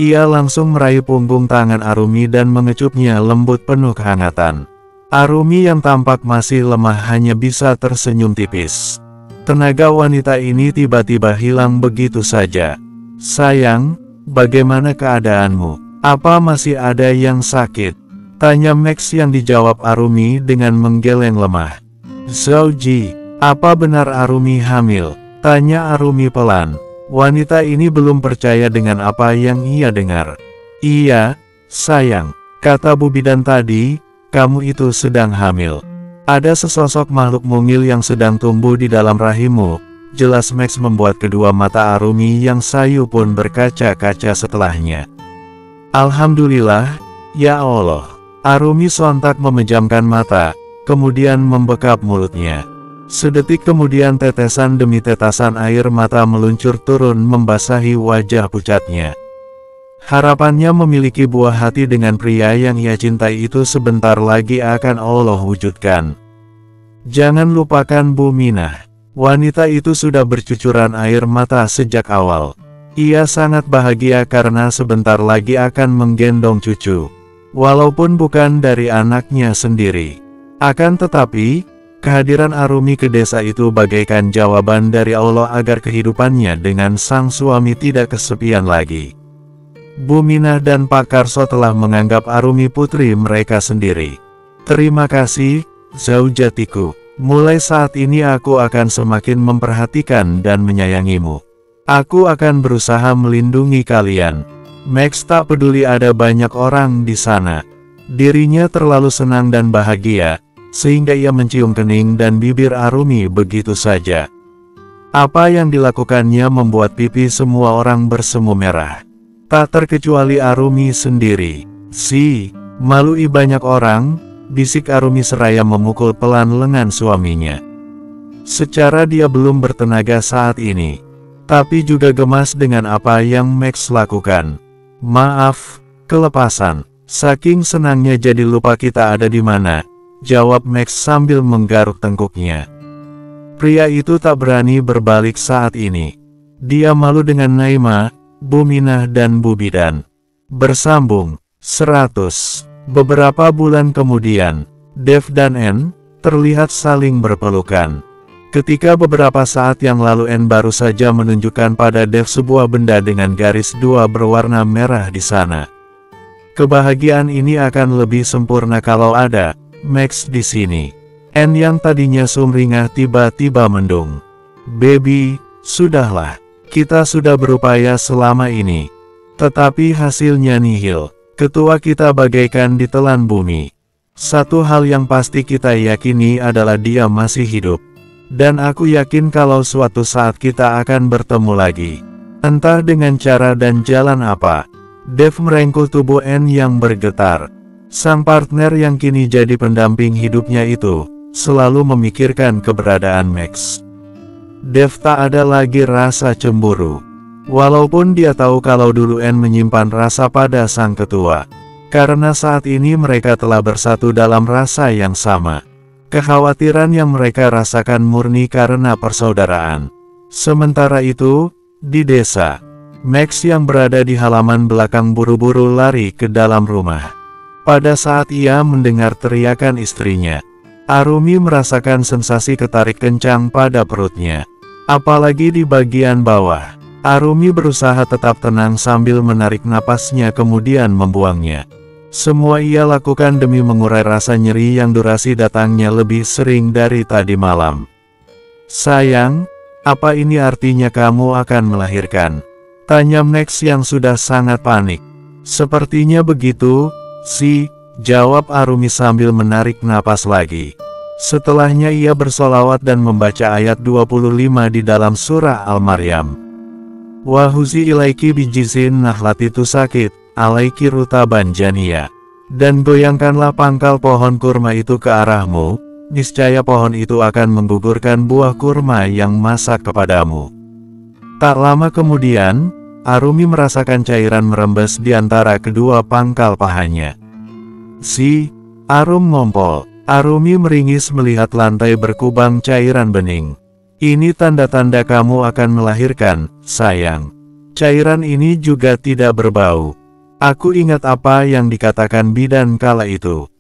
Ia langsung meraih punggung tangan Arumi dan mengecupnya lembut penuh kehangatan. Arumi yang tampak masih lemah hanya bisa tersenyum tipis. Tenaga wanita ini tiba-tiba hilang begitu saja. Sayang, bagaimana keadaanmu? Apa masih ada yang sakit? Tanya Max yang dijawab Arumi dengan menggeleng lemah. Zouji, apa benar Arumi hamil? Tanya Arumi pelan. Wanita ini belum percaya dengan apa yang ia dengar. Iya, sayang, kata Bu Bidan tadi. Kamu itu sedang hamil. Ada sesosok makhluk mungil yang sedang tumbuh di dalam rahimmu, jelas Max membuat kedua mata Arumi yang sayu pun berkaca-kaca setelahnya. Alhamdulillah, ya Allah. Arumi sontak memejamkan mata, kemudian membekap mulutnya. Sedetik kemudian tetesan demi tetesan air mata meluncur turun membasahi wajah pucatnya. Harapannya memiliki buah hati dengan pria yang ia cintai itu sebentar lagi akan Allah wujudkan. Jangan lupakan Bu Minah. Wanita itu sudah bercucuran air mata sejak awal. Ia sangat bahagia karena sebentar lagi akan menggendong cucu. Walaupun bukan dari anaknya sendiri. Akan tetapi, kehadiran Arumi ke desa itu bagaikan jawaban dari Allah agar kehidupannya dengan sang suami tidak kesepian lagi. Bu Minah dan Pak Karso telah menganggap Arumi putri mereka sendiri. Terima kasih, Zaujatiku. Mulai saat ini aku akan semakin memperhatikan dan menyayangimu. Aku akan berusaha melindungi kalian. Max tak peduli ada banyak orang di sana. Dirinya terlalu senang dan bahagia, sehingga ia mencium kening dan bibir Arumi begitu saja. Apa yang dilakukannya membuat pipi semua orang bersemu merah. Tak terkecuali Arumi sendiri. Malui banyak orang, bisik Arumi seraya memukul pelan lengan suaminya. Secara dia belum bertenaga saat ini, tapi juga gemas dengan apa yang Max lakukan. Maaf, kelepasan. Saking senangnya jadi lupa kita ada di mana, jawab Max sambil menggaruk tengkuknya. Pria itu tak berani berbalik saat ini. Dia malu dengan Naima, Bu Minah dan Bu Bidan. Bersambung 100. Beberapa bulan kemudian, Dev dan N terlihat saling berpelukan. Ketika beberapa saat yang lalu N baru saja menunjukkan pada Dev sebuah benda dengan garis 2 berwarna merah di sana. Kebahagiaan ini akan lebih sempurna kalau ada Max di sini. N yang tadinya sumringah tiba-tiba mendung. Baby, sudahlah. Kita sudah berupaya selama ini. Tetapi hasilnya nihil. Ketua kita bagaikan ditelan bumi. Satu hal yang pasti kita yakini adalah dia masih hidup. Dan aku yakin kalau suatu saat kita akan bertemu lagi. Entah dengan cara dan jalan apa. Dev merengkuh tubuh N yang bergetar. Sang partner yang kini jadi pendamping hidupnya itu, selalu memikirkan keberadaan Max. Dev tak ada lagi rasa cemburu. Walaupun dia tahu kalau dulu N menyimpan rasa pada sang ketua. Karena saat ini mereka telah bersatu dalam rasa yang sama. Kekhawatiran yang mereka rasakan murni karena persaudaraan. Sementara itu, di desa, Max yang berada di halaman belakang buru-buru lari ke dalam rumah. Pada saat ia mendengar teriakan istrinya, Arumi merasakan sensasi ketarik kencang pada perutnya. Apalagi di bagian bawah. Arumi berusaha tetap tenang sambil menarik napasnya kemudian membuangnya. Semua ia lakukan demi mengurai rasa nyeri yang durasi datangnya lebih sering dari tadi malam. Sayang, apa ini artinya kamu akan melahirkan? Tanya Max yang sudah sangat panik. Sepertinya begitu, jawab Arumi sambil menarik napas lagi. Setelahnya ia bersolawat dan membaca ayat 25 di dalam surah Al-Maryam. Wahuzi ilaiki bijizin nahlati tusakit, alaiki rutaban jania. Dan goyangkanlah pangkal pohon kurma itu ke arahmu, niscaya pohon itu akan menggugurkan buah kurma yang masak kepadamu. Tak lama kemudian, Arumi merasakan cairan merembes di antara kedua pangkal pahanya. Arum ngompol. Arumi meringis melihat lantai berkubang cairan bening. Ini tanda-tanda kamu akan melahirkan, sayang. Cairan ini juga tidak berbau. Aku ingat apa yang dikatakan bidan kala itu.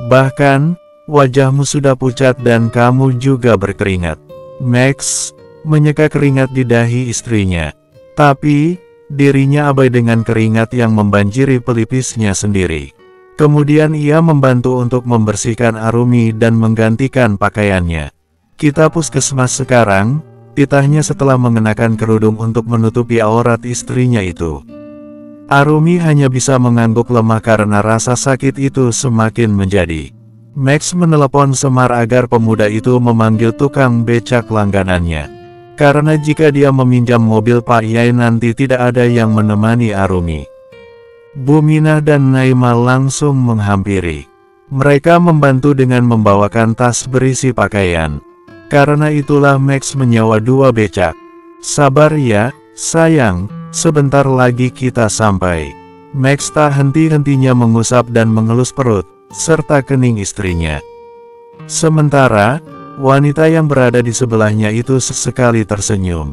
Bahkan, wajahmu sudah pucat dan kamu juga berkeringat. Max menyeka keringat di dahi istrinya. Tapi, dirinya abai dengan keringat yang membanjiri pelipisnya sendiri. Kemudian ia membantu untuk membersihkan Arumi dan menggantikan pakaiannya. Kita puskesmas sekarang, titahnya setelah mengenakan kerudung untuk menutupi aurat istrinya itu. Arumi hanya bisa mengangguk lemah karena rasa sakit itu semakin menjadi. Max menelepon Semar agar pemuda itu memanggil tukang becak langganannya. Karena jika dia meminjam mobil Pak Yai nanti tidak ada yang menemani Arumi. Bu Minah dan Naima langsung menghampiri. Mereka membantu dengan membawakan tas berisi pakaian. Karena itulah Max menyewa 2 becak. Sabar ya, sayang, sebentar lagi kita sampai. Max tak henti-hentinya mengusap dan mengelus perut, serta kening istrinya. Sementara, wanita yang berada di sebelahnya itu sesekali tersenyum.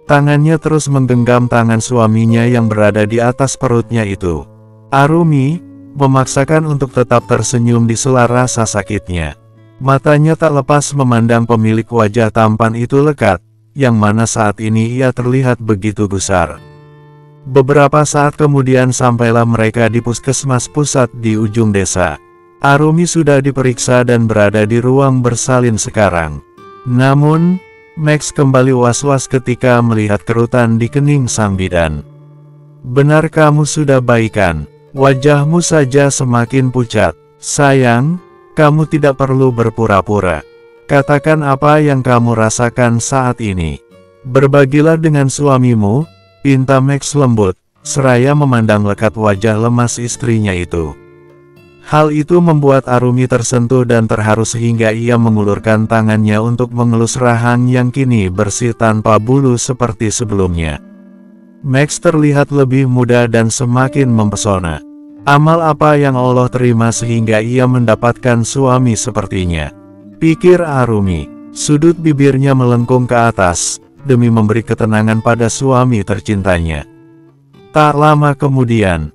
Tangannya terus menggenggam tangan suaminya yang berada di atas perutnya itu. Arumi memaksakan untuk tetap tersenyum di sela rasa sakitnya. Matanya tak lepas memandang pemilik wajah tampan itu lekat, yang mana saat ini ia terlihat begitu gusar. Beberapa saat kemudian sampailah mereka di puskesmas pusat di ujung desa. Arumi sudah diperiksa dan berada di ruang bersalin sekarang. Namun, Max kembali was-was ketika melihat kerutan di kening sang bidan. Benar kamu sudah baikan, wajahmu saja semakin pucat. Sayang, kamu tidak perlu berpura-pura. Katakan apa yang kamu rasakan saat ini. Berbagilah dengan suamimu, pinta Max lembut, seraya memandang lekat wajah lemas istrinya itu. Hal itu membuat Arumi tersentuh dan terharu sehingga ia mengulurkan tangannya untuk mengelus rahang yang kini bersih tanpa bulu seperti sebelumnya. Max terlihat lebih muda dan semakin mempesona. Amal apa yang Allah terima sehingga ia mendapatkan suami sepertinya, pikir Arumi. Sudut bibirnya melengkung ke atas, demi memberi ketenangan pada suami tercintanya. Tak lama kemudian,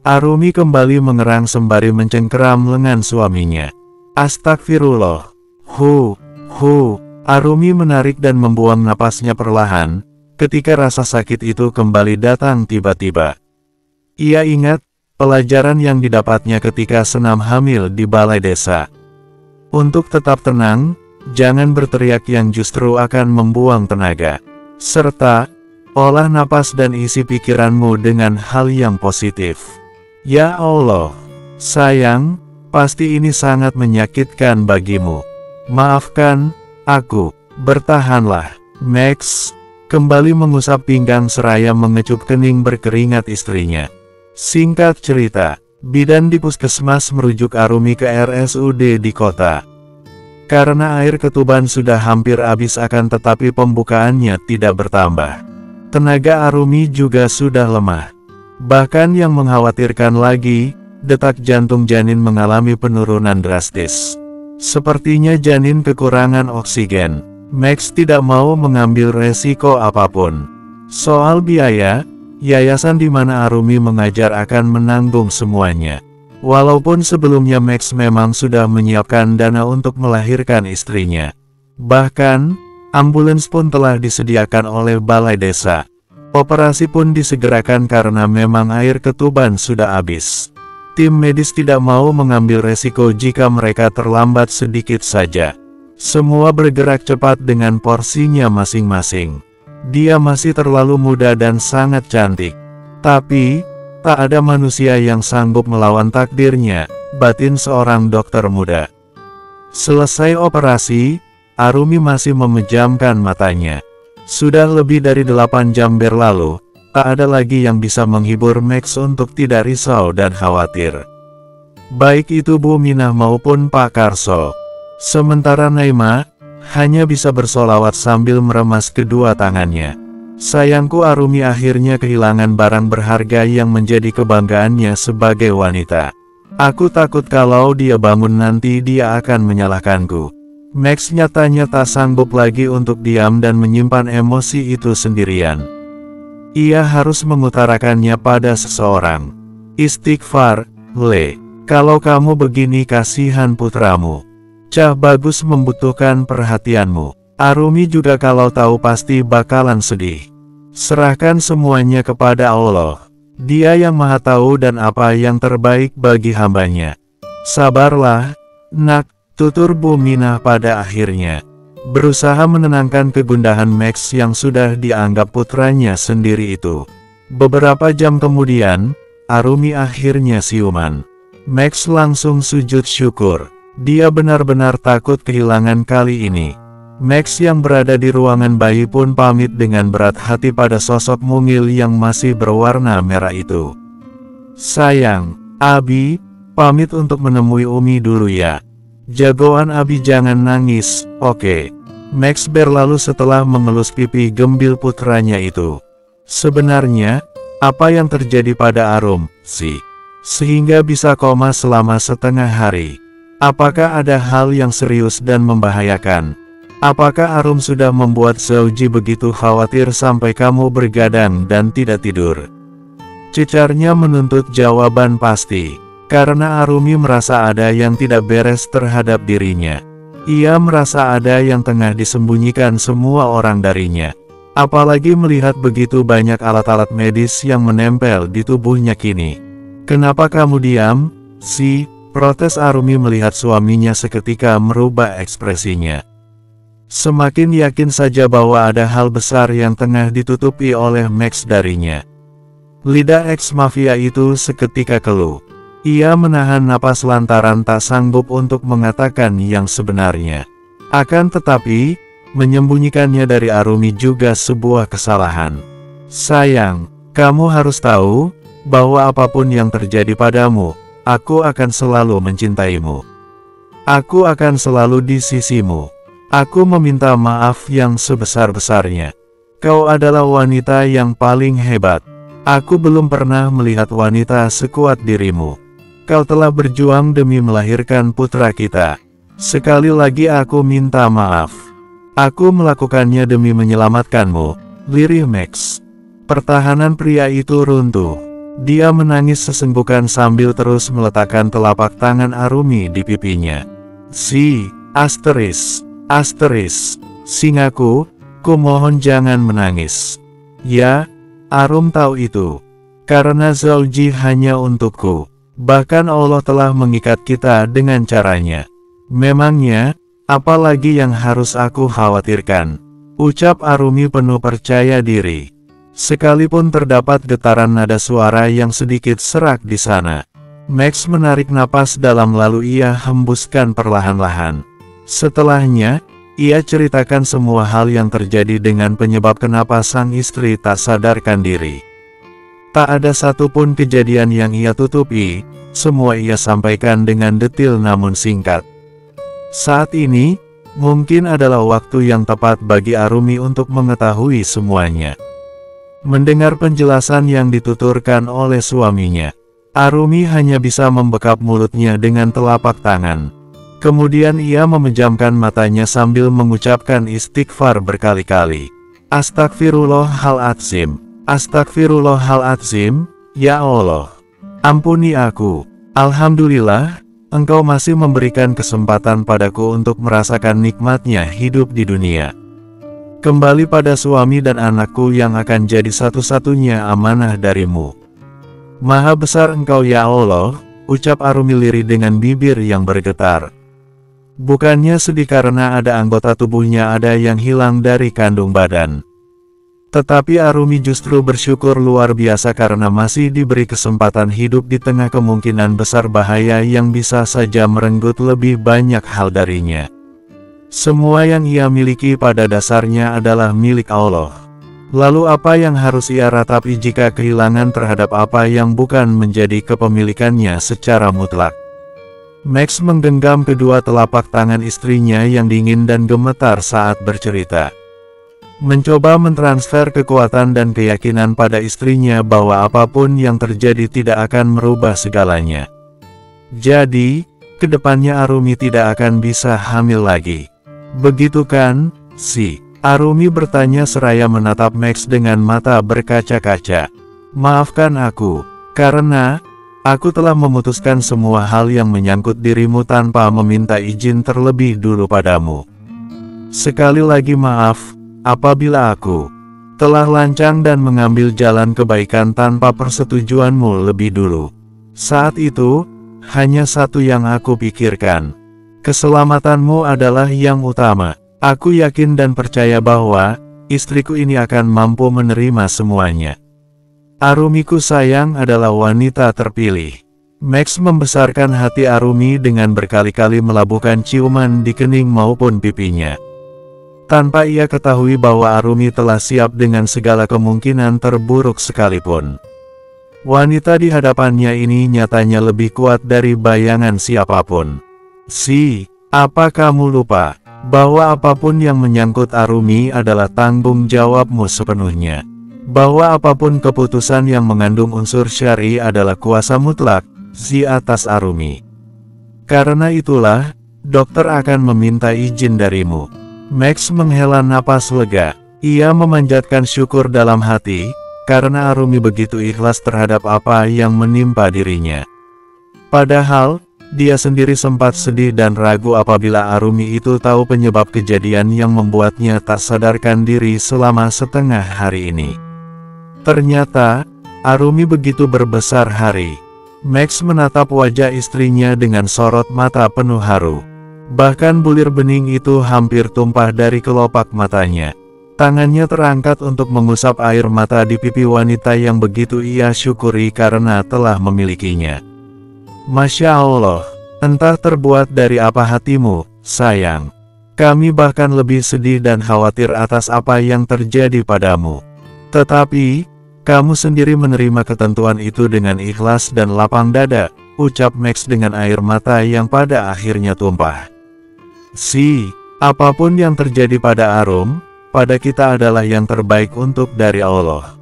Arumi kembali mengerang sembari mencengkeram lengan suaminya. Astagfirullah. Arumi menarik dan membuang napasnya perlahan, ketika rasa sakit itu kembali datang tiba-tiba. Ia ingat pelajaran yang didapatnya ketika senam hamil di balai desa. Untuk tetap tenang, jangan berteriak yang justru akan membuang tenaga. Serta, olah napas dan isi pikiranmu dengan hal yang positif. Ya Allah, sayang, pasti ini sangat menyakitkan bagimu. Maafkan aku, bertahanlah. Max kembali mengusap pinggang seraya mengecup kening berkeringat istrinya. Singkat cerita, bidan di puskesmas merujuk Arumi ke RSUD di kota. Karena air ketuban sudah hampir habis akan tetapi pembukaannya tidak bertambah. Tenaga Arumi juga sudah lemah. Bahkan yang mengkhawatirkan lagi, detak jantung janin mengalami penurunan drastis. Sepertinya janin kekurangan oksigen. Max tidak mau mengambil resiko apapun. Soal biaya, yayasan di mana Arumi mengajar akan menanggung semuanya. Walaupun sebelumnya Max memang sudah menyiapkan dana untuk melahirkan istrinya. Bahkan, ambulans pun telah disediakan oleh balai desa. Operasi pun disegerakan karena memang air ketuban sudah habis. Tim medis tidak mau mengambil resiko jika mereka terlambat sedikit saja. Semua bergerak cepat dengan porsinya masing-masing. Dia masih terlalu muda dan sangat cantik. Tapi, tak ada manusia yang sanggup melawan takdirnya, batin seorang dokter muda. Selesai operasi, Arumi masih memejamkan matanya. Sudah lebih dari 8 jam berlalu, tak ada lagi yang bisa menghibur Max untuk tidak risau dan khawatir. Baik itu Bu Minah maupun Pak Karso. Sementara Naima, hanya bisa bersolawat sambil meremas kedua tangannya. Sayangku, Arumi akhirnya kehilangan barang berharga yang menjadi kebanggaannya sebagai wanita. Aku takut kalau dia bangun nanti dia akan menyalahkanku. Max nyatanya tak sanggup lagi untuk diam dan menyimpan emosi itu sendirian. Ia harus mengutarakannya pada seseorang. Istighfar, Le. Kalau kamu begini kasihan putramu. Cah bagus membutuhkan perhatianmu. Arumi juga kalau tahu pasti bakalan sedih. Serahkan semuanya kepada Allah. Dia yang maha tahu dan apa yang terbaik bagi hambanya. Sabarlah, nak, tutur Bu Minah pada akhirnya. Berusaha menenangkan kegundahan Max yang sudah dianggap putranya sendiri itu. Beberapa jam kemudian, Arumi akhirnya siuman. Max langsung sujud syukur. Dia benar-benar takut kehilangan kali ini. Max yang berada di ruangan bayi pun pamit dengan berat hati pada sosok mungil yang masih berwarna merah itu. Sayang, Abi, pamit untuk menemui Umi dulu ya. Jagoan Abi jangan nangis, oke? Max berlalu setelah mengelus pipi gembil putranya itu. Sebenarnya, apa yang terjadi pada Arum, sih? Sehingga bisa koma selama setengah hari. Apakah ada hal yang serius dan membahayakan? Apakah Arum sudah membuat Zauji begitu khawatir sampai kamu bergadang dan tidak tidur? Cicarnya menuntut jawaban pasti, karena Arumi merasa ada yang tidak beres terhadap dirinya. Ia merasa ada yang tengah disembunyikan semua orang darinya. Apalagi melihat begitu banyak alat-alat medis yang menempel di tubuhnya kini. Kenapa kamu diam, sih? Protes Arumi melihat suaminya seketika merubah ekspresinya. Semakin yakin saja bahwa ada hal besar yang tengah ditutupi oleh Max darinya. Lidah ex-mafia itu seketika keluh. Ia menahan napas lantaran tak sanggup untuk mengatakan yang sebenarnya. Akan tetapi, menyembunyikannya dari Arumi juga sebuah kesalahan. Sayang, kamu harus tahu, bahwa apapun yang terjadi padamu, aku akan selalu mencintaimu. Aku akan selalu di sisimu. Aku meminta maaf yang sebesar-besarnya. Kau adalah wanita yang paling hebat. Aku belum pernah melihat wanita sekuat dirimu. Kau telah berjuang demi melahirkan putra kita. Sekali lagi aku minta maaf. Aku melakukannya demi menyelamatkanmu, lirih Max. Pertahanan pria itu runtuh. Dia menangis sesenggukan sambil terus meletakkan telapak tangan Arumi di pipinya. Singaku, ku mohon jangan menangis. Ya, Arum tahu itu. Karena Zauji hanya untukku. Bahkan Allah telah mengikat kita dengan caranya. Memangnya, apa lagi yang harus aku khawatirkan? Ucap Arumi penuh percaya diri. Sekalipun terdapat getaran nada suara yang sedikit serak di sana. Max menarik napas dalam lalu ia hembuskan perlahan-lahan. Setelahnya, ia ceritakan semua hal yang terjadi dengan penyebab kenapa sang istri tak sadarkan diri. Tak ada satupun kejadian yang ia tutupi, semua ia sampaikan dengan detil namun singkat. Saat ini, mungkin adalah waktu yang tepat bagi Arumi untuk mengetahui semuanya. Mendengar penjelasan yang dituturkan oleh suaminya, Arumi hanya bisa membekap mulutnya dengan telapak tangan. Kemudian ia memejamkan matanya sambil mengucapkan istighfar berkali-kali. Astagfirullahaladzim, astagfirullahaladzim, ya Allah. Ampuni aku. Alhamdulillah, Engkau masih memberikan kesempatan padaku untuk merasakan nikmatnya hidup di dunia. Kembali pada suami dan anakku yang akan jadi satu-satunya amanah darimu. Maha besar Engkau ya Allah, ucap Arumi lirih dengan bibir yang bergetar. Bukannya sedih karena ada anggota tubuhnya ada yang hilang dari kandung badan. Tetapi Arumi justru bersyukur luar biasa karena masih diberi kesempatan hidup di tengah kemungkinan besar bahaya yang bisa saja merenggut lebih banyak hal darinya. Semua yang ia miliki pada dasarnya adalah milik Allah. Lalu apa yang harus ia ratapi jika kehilangan terhadap apa yang bukan menjadi kepemilikannya secara mutlak? Max menggenggam kedua telapak tangan istrinya yang dingin dan gemetar saat bercerita. Mencoba mentransfer kekuatan dan keyakinan pada istrinya bahwa apapun yang terjadi tidak akan merubah segalanya. Jadi, kedepannya Arumi tidak akan bisa hamil lagi. Begitu kan, si? Arumi bertanya seraya menatap Max dengan mata berkaca-kaca. Maafkan aku, karena aku telah memutuskan semua hal yang menyangkut dirimu tanpa meminta izin terlebih dulu padamu. Sekali lagi maaf, apabila aku telah lancang dan mengambil jalan kebaikan tanpa persetujuanmu lebih dulu. Saat itu, hanya satu yang aku pikirkan. Keselamatanmu adalah yang utama. Aku yakin dan percaya bahwa istriku ini akan mampu menerima semuanya. Arumiku sayang adalah wanita terpilih. Max membesarkan hati Arumi dengan berkali-kali melabuhkan ciuman di kening maupun pipinya. tanpa ia ketahui bahwa Arumi telah siap dengan segala kemungkinan terburuk sekalipun. Wanita di hadapannya ini nyatanya lebih kuat dari bayangan siapapun. Apa kamu lupa bahwa apapun yang menyangkut Arumi adalah tanggung jawabmu sepenuhnya? Bahwa apapun keputusan yang mengandung unsur syar'i adalah kuasa mutlak atas Arumi. Karena itulah, dokter akan meminta izin darimu. Max menghela napas lega. Ia memanjatkan syukur dalam hati, karena Arumi begitu ikhlas terhadap apa yang menimpa dirinya. Padahal, dia sendiri sempat sedih dan ragu apabila Arumi itu tahu penyebab kejadian yang membuatnya tak sadarkan diri selama setengah hari ini. Ternyata, Arumi begitu berbesar hati. Max menatap wajah istrinya dengan sorot mata penuh haru. Bahkan bulir bening itu hampir tumpah dari kelopak matanya. Tangannya terangkat untuk mengusap air mata di pipi wanita yang begitu ia syukuri karena telah memilikinya. Masya Allah, entah terbuat dari apa hatimu, sayang. Kami bahkan lebih sedih dan khawatir atas apa yang terjadi padamu. Tetapi, kamu sendiri menerima ketentuan itu dengan ikhlas dan lapang dada, ucap Max dengan air mata yang pada akhirnya tumpah. Apapun yang terjadi pada Arum, pada kita adalah yang terbaik untuk dari Allah.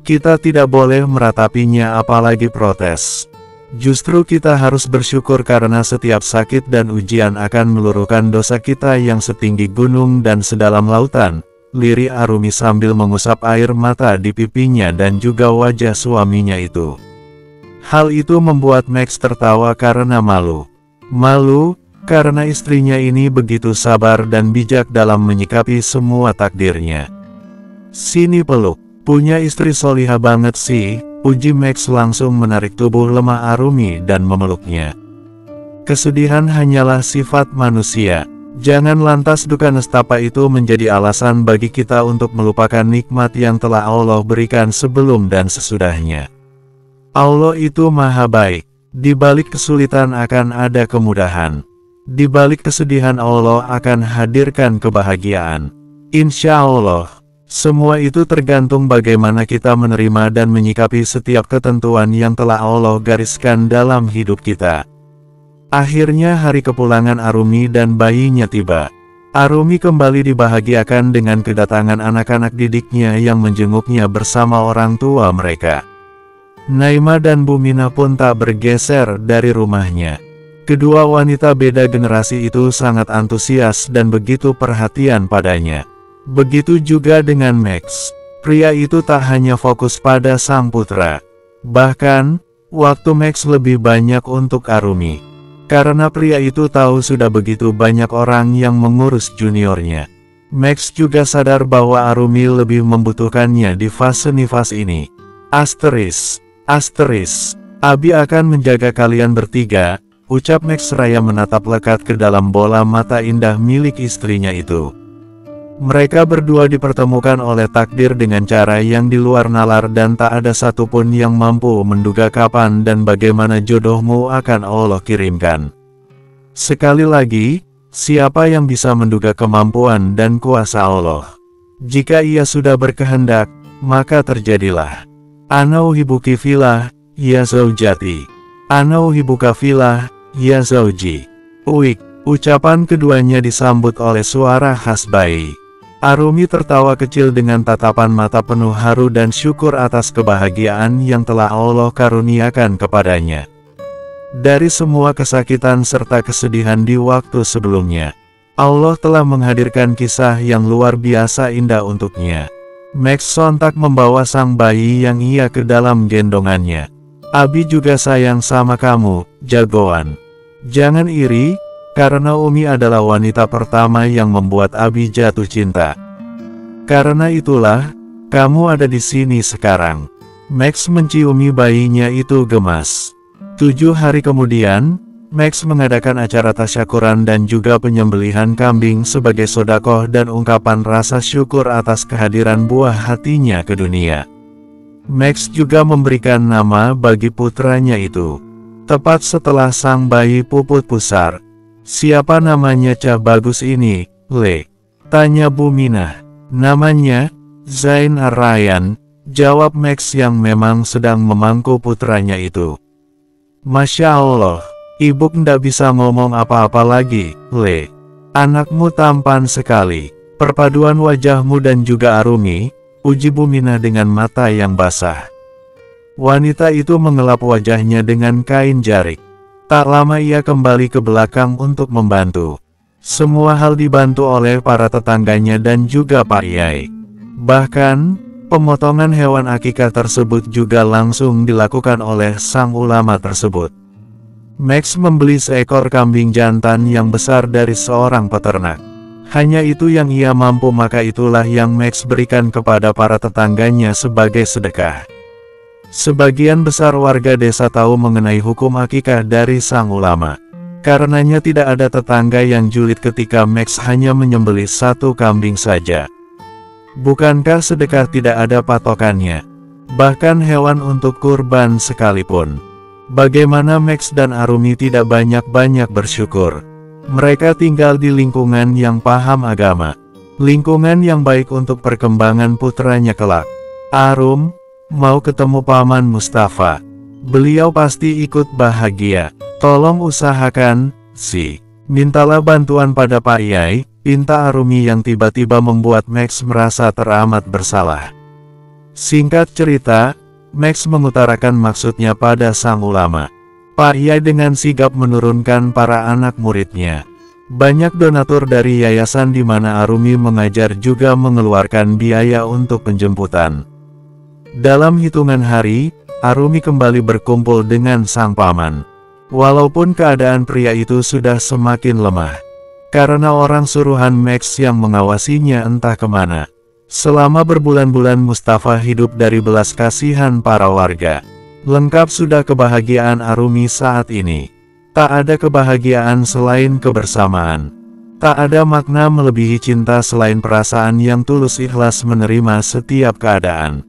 Kita tidak boleh meratapinya apalagi protes. Justru kita harus bersyukur karena setiap sakit dan ujian akan meluruhkan dosa kita yang setinggi gunung dan sedalam lautan, lirik Arumi sambil mengusap air mata di pipinya dan juga wajah suaminya itu. Hal itu membuat Max tertawa karena malu. Malu, karena istrinya ini begitu sabar dan bijak dalam menyikapi semua takdirnya. Sini peluk, punya istri solihah banget sih, puji Max langsung menarik tubuh lemah Arumi dan memeluknya. Kesedihan hanyalah sifat manusia. Jangan lantas duka nestapa itu menjadi alasan bagi kita untuk melupakan nikmat yang telah Allah berikan sebelum dan sesudahnya. Allah itu maha baik. Di balik kesulitan akan ada kemudahan. Di balik kesedihan Allah akan hadirkan kebahagiaan. Insya Allah, semua itu tergantung bagaimana kita menerima dan menyikapi setiap ketentuan yang telah Allah gariskan dalam hidup kita. Akhirnya hari kepulangan Arumi dan bayinya tiba. Arumi kembali dibahagiakan dengan kedatangan anak-anak didiknya yang menjenguknya bersama orang tua mereka. Naima dan Bumina pun tak bergeser dari rumahnya. Kedua wanita beda generasi itu sangat antusias dan begitu perhatian padanya. Begitu juga dengan Max. Pria itu tak hanya fokus pada sang putra. Bahkan, waktu Max lebih banyak untuk Arumi. Karena pria itu tahu sudah begitu banyak orang yang mengurus juniornya. Max juga sadar bahwa Arumi lebih membutuhkannya di fase nifas ini. Asteris, Abi akan menjaga kalian bertiga, ucap Max seraya menatap lekat ke dalam bola mata indah milik istrinya itu. Mereka berdua dipertemukan oleh takdir dengan cara yang di luar nalar dan tak ada satupun yang mampu menduga kapan dan bagaimana jodohmu akan Allah kirimkan. Sekali lagi, siapa yang bisa menduga kemampuan dan kuasa Allah? Jika ia sudah berkehendak, maka terjadilah. Ana uhibuki fillah, ya zaujati. Ana uhibuka fillah, ya zauji. Uik, ucapan keduanya disambut oleh suara khas bayi. Arumi tertawa kecil dengan tatapan mata penuh haru dan syukur atas kebahagiaan yang telah Allah karuniakan kepadanya. Dari semua kesakitan serta kesedihan di waktu sebelumnya, Allah telah menghadirkan kisah yang luar biasa indah untuknya. Max sontak membawa sang bayi yang ia ke dalam gendongannya. Abi juga sayang sama kamu, jagoan. Jangan iri, karena Umi adalah wanita pertama yang membuat Abi jatuh cinta. Karena itulah, kamu ada di sini sekarang. Max menciumi bayinya itu gemas. 7 hari kemudian, Max mengadakan acara tasyakuran dan juga penyembelihan kambing sebagai sodakoh dan ungkapan rasa syukur atas kehadiran buah hatinya ke dunia. Max juga memberikan nama bagi putranya itu. Tepat setelah sang bayi puput pusar. Siapa namanya cah bagus ini, Le? Tanya Bu Minah. Namanya, Zain Ar-Rayyan, jawab Max yang memang sedang memangku putranya itu. Masya Allah, ibu ndak bisa ngomong apa-apa lagi, Le. Anakmu tampan sekali. Perpaduan wajahmu dan juga Arumi, uji Bu Minah dengan mata yang basah. Wanita itu mengelap wajahnya dengan kain jarik. Tak lama ia kembali ke belakang untuk membantu. Semua hal dibantu oleh para tetangganya dan juga Pak Yai. Bahkan, pemotongan hewan akikah tersebut juga langsung dilakukan oleh sang ulama tersebut. Max membeli seekor kambing jantan yang besar dari seorang peternak. Hanya itu yang ia mampu, maka itulah yang Max berikan kepada para tetangganya sebagai sedekah. Sebagian besar warga desa tahu mengenai hukum akikah dari sang ulama. Karenanya tidak ada tetangga yang julid ketika Max hanya menyembelih satu kambing saja. Bukankah sedekah tidak ada patokannya? Bahkan hewan untuk kurban sekalipun. Bagaimana Max dan Arumi tidak banyak-banyak bersyukur? Mereka tinggal di lingkungan yang paham agama. Lingkungan yang baik untuk perkembangan putranya kelak. Arum, mau ketemu Paman Mustafa. Beliau pasti ikut bahagia. Tolong usahakan, mintalah bantuan pada Pak Yai, pinta Arumi yang tiba-tiba membuat Max merasa teramat bersalah. Singkat cerita, Max mengutarakan maksudnya pada sang ulama. Pak Yai dengan sigap menurunkan para anak muridnya. Banyak donatur dari yayasan di mana Arumi mengajar juga mengeluarkan biaya untuk penjemputan. Dalam hitungan hari, Arumi kembali berkumpul dengan sang paman. Walaupun keadaan pria itu sudah semakin lemah, karena orang suruhan Max yang mengawasinya entah kemana. Selama berbulan-bulan Mustafa hidup dari belas kasihan para warga. Lengkap sudah kebahagiaan Arumi saat ini. Tak ada kebahagiaan selain kebersamaan. Tak ada makna melebihi cinta selain perasaan yang tulus ikhlas menerima setiap keadaan.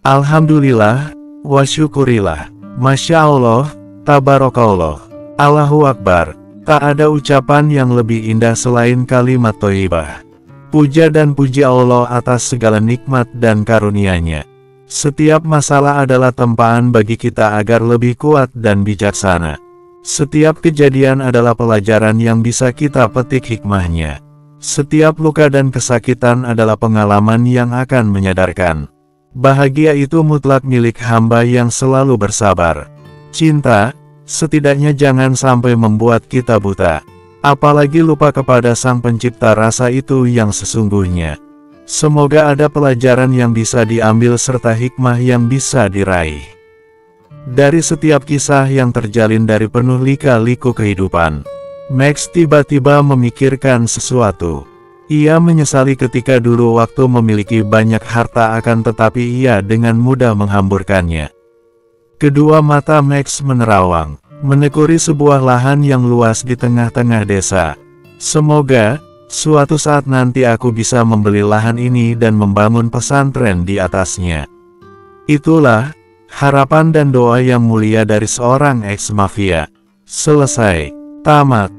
Alhamdulillah, wa syukurilah, Masya Allah, Tabarakallah, Allahu Akbar. Tak ada ucapan yang lebih indah selain kalimat thayyibah. Puja dan puji Allah atas segala nikmat dan karunia-Nya. Setiap masalah adalah tempaan bagi kita agar lebih kuat dan bijaksana. Setiap kejadian adalah pelajaran yang bisa kita petik hikmahnya. Setiap luka dan kesakitan adalah pengalaman yang akan menyadarkan. Bahagia itu mutlak milik hamba yang selalu bersabar. Cinta, setidaknya jangan sampai membuat kita buta. Apalagi lupa kepada Sang Pencipta rasa itu yang sesungguhnya. Semoga ada pelajaran yang bisa diambil serta hikmah yang bisa diraih dari setiap kisah yang terjalin dari penuh lika-liku kehidupan. Max tiba-tiba memikirkan sesuatu. Ia menyesali ketika dulu waktu memiliki banyak harta akan tetapi ia dengan mudah menghamburkannya. Kedua mata Max menerawang, menekuni sebuah lahan yang luas di tengah-tengah desa. Semoga suatu saat nanti aku bisa membeli lahan ini dan membangun pesantren di atasnya. Itulah harapan dan doa yang mulia dari seorang ex-mafia. Selesai. Tamat.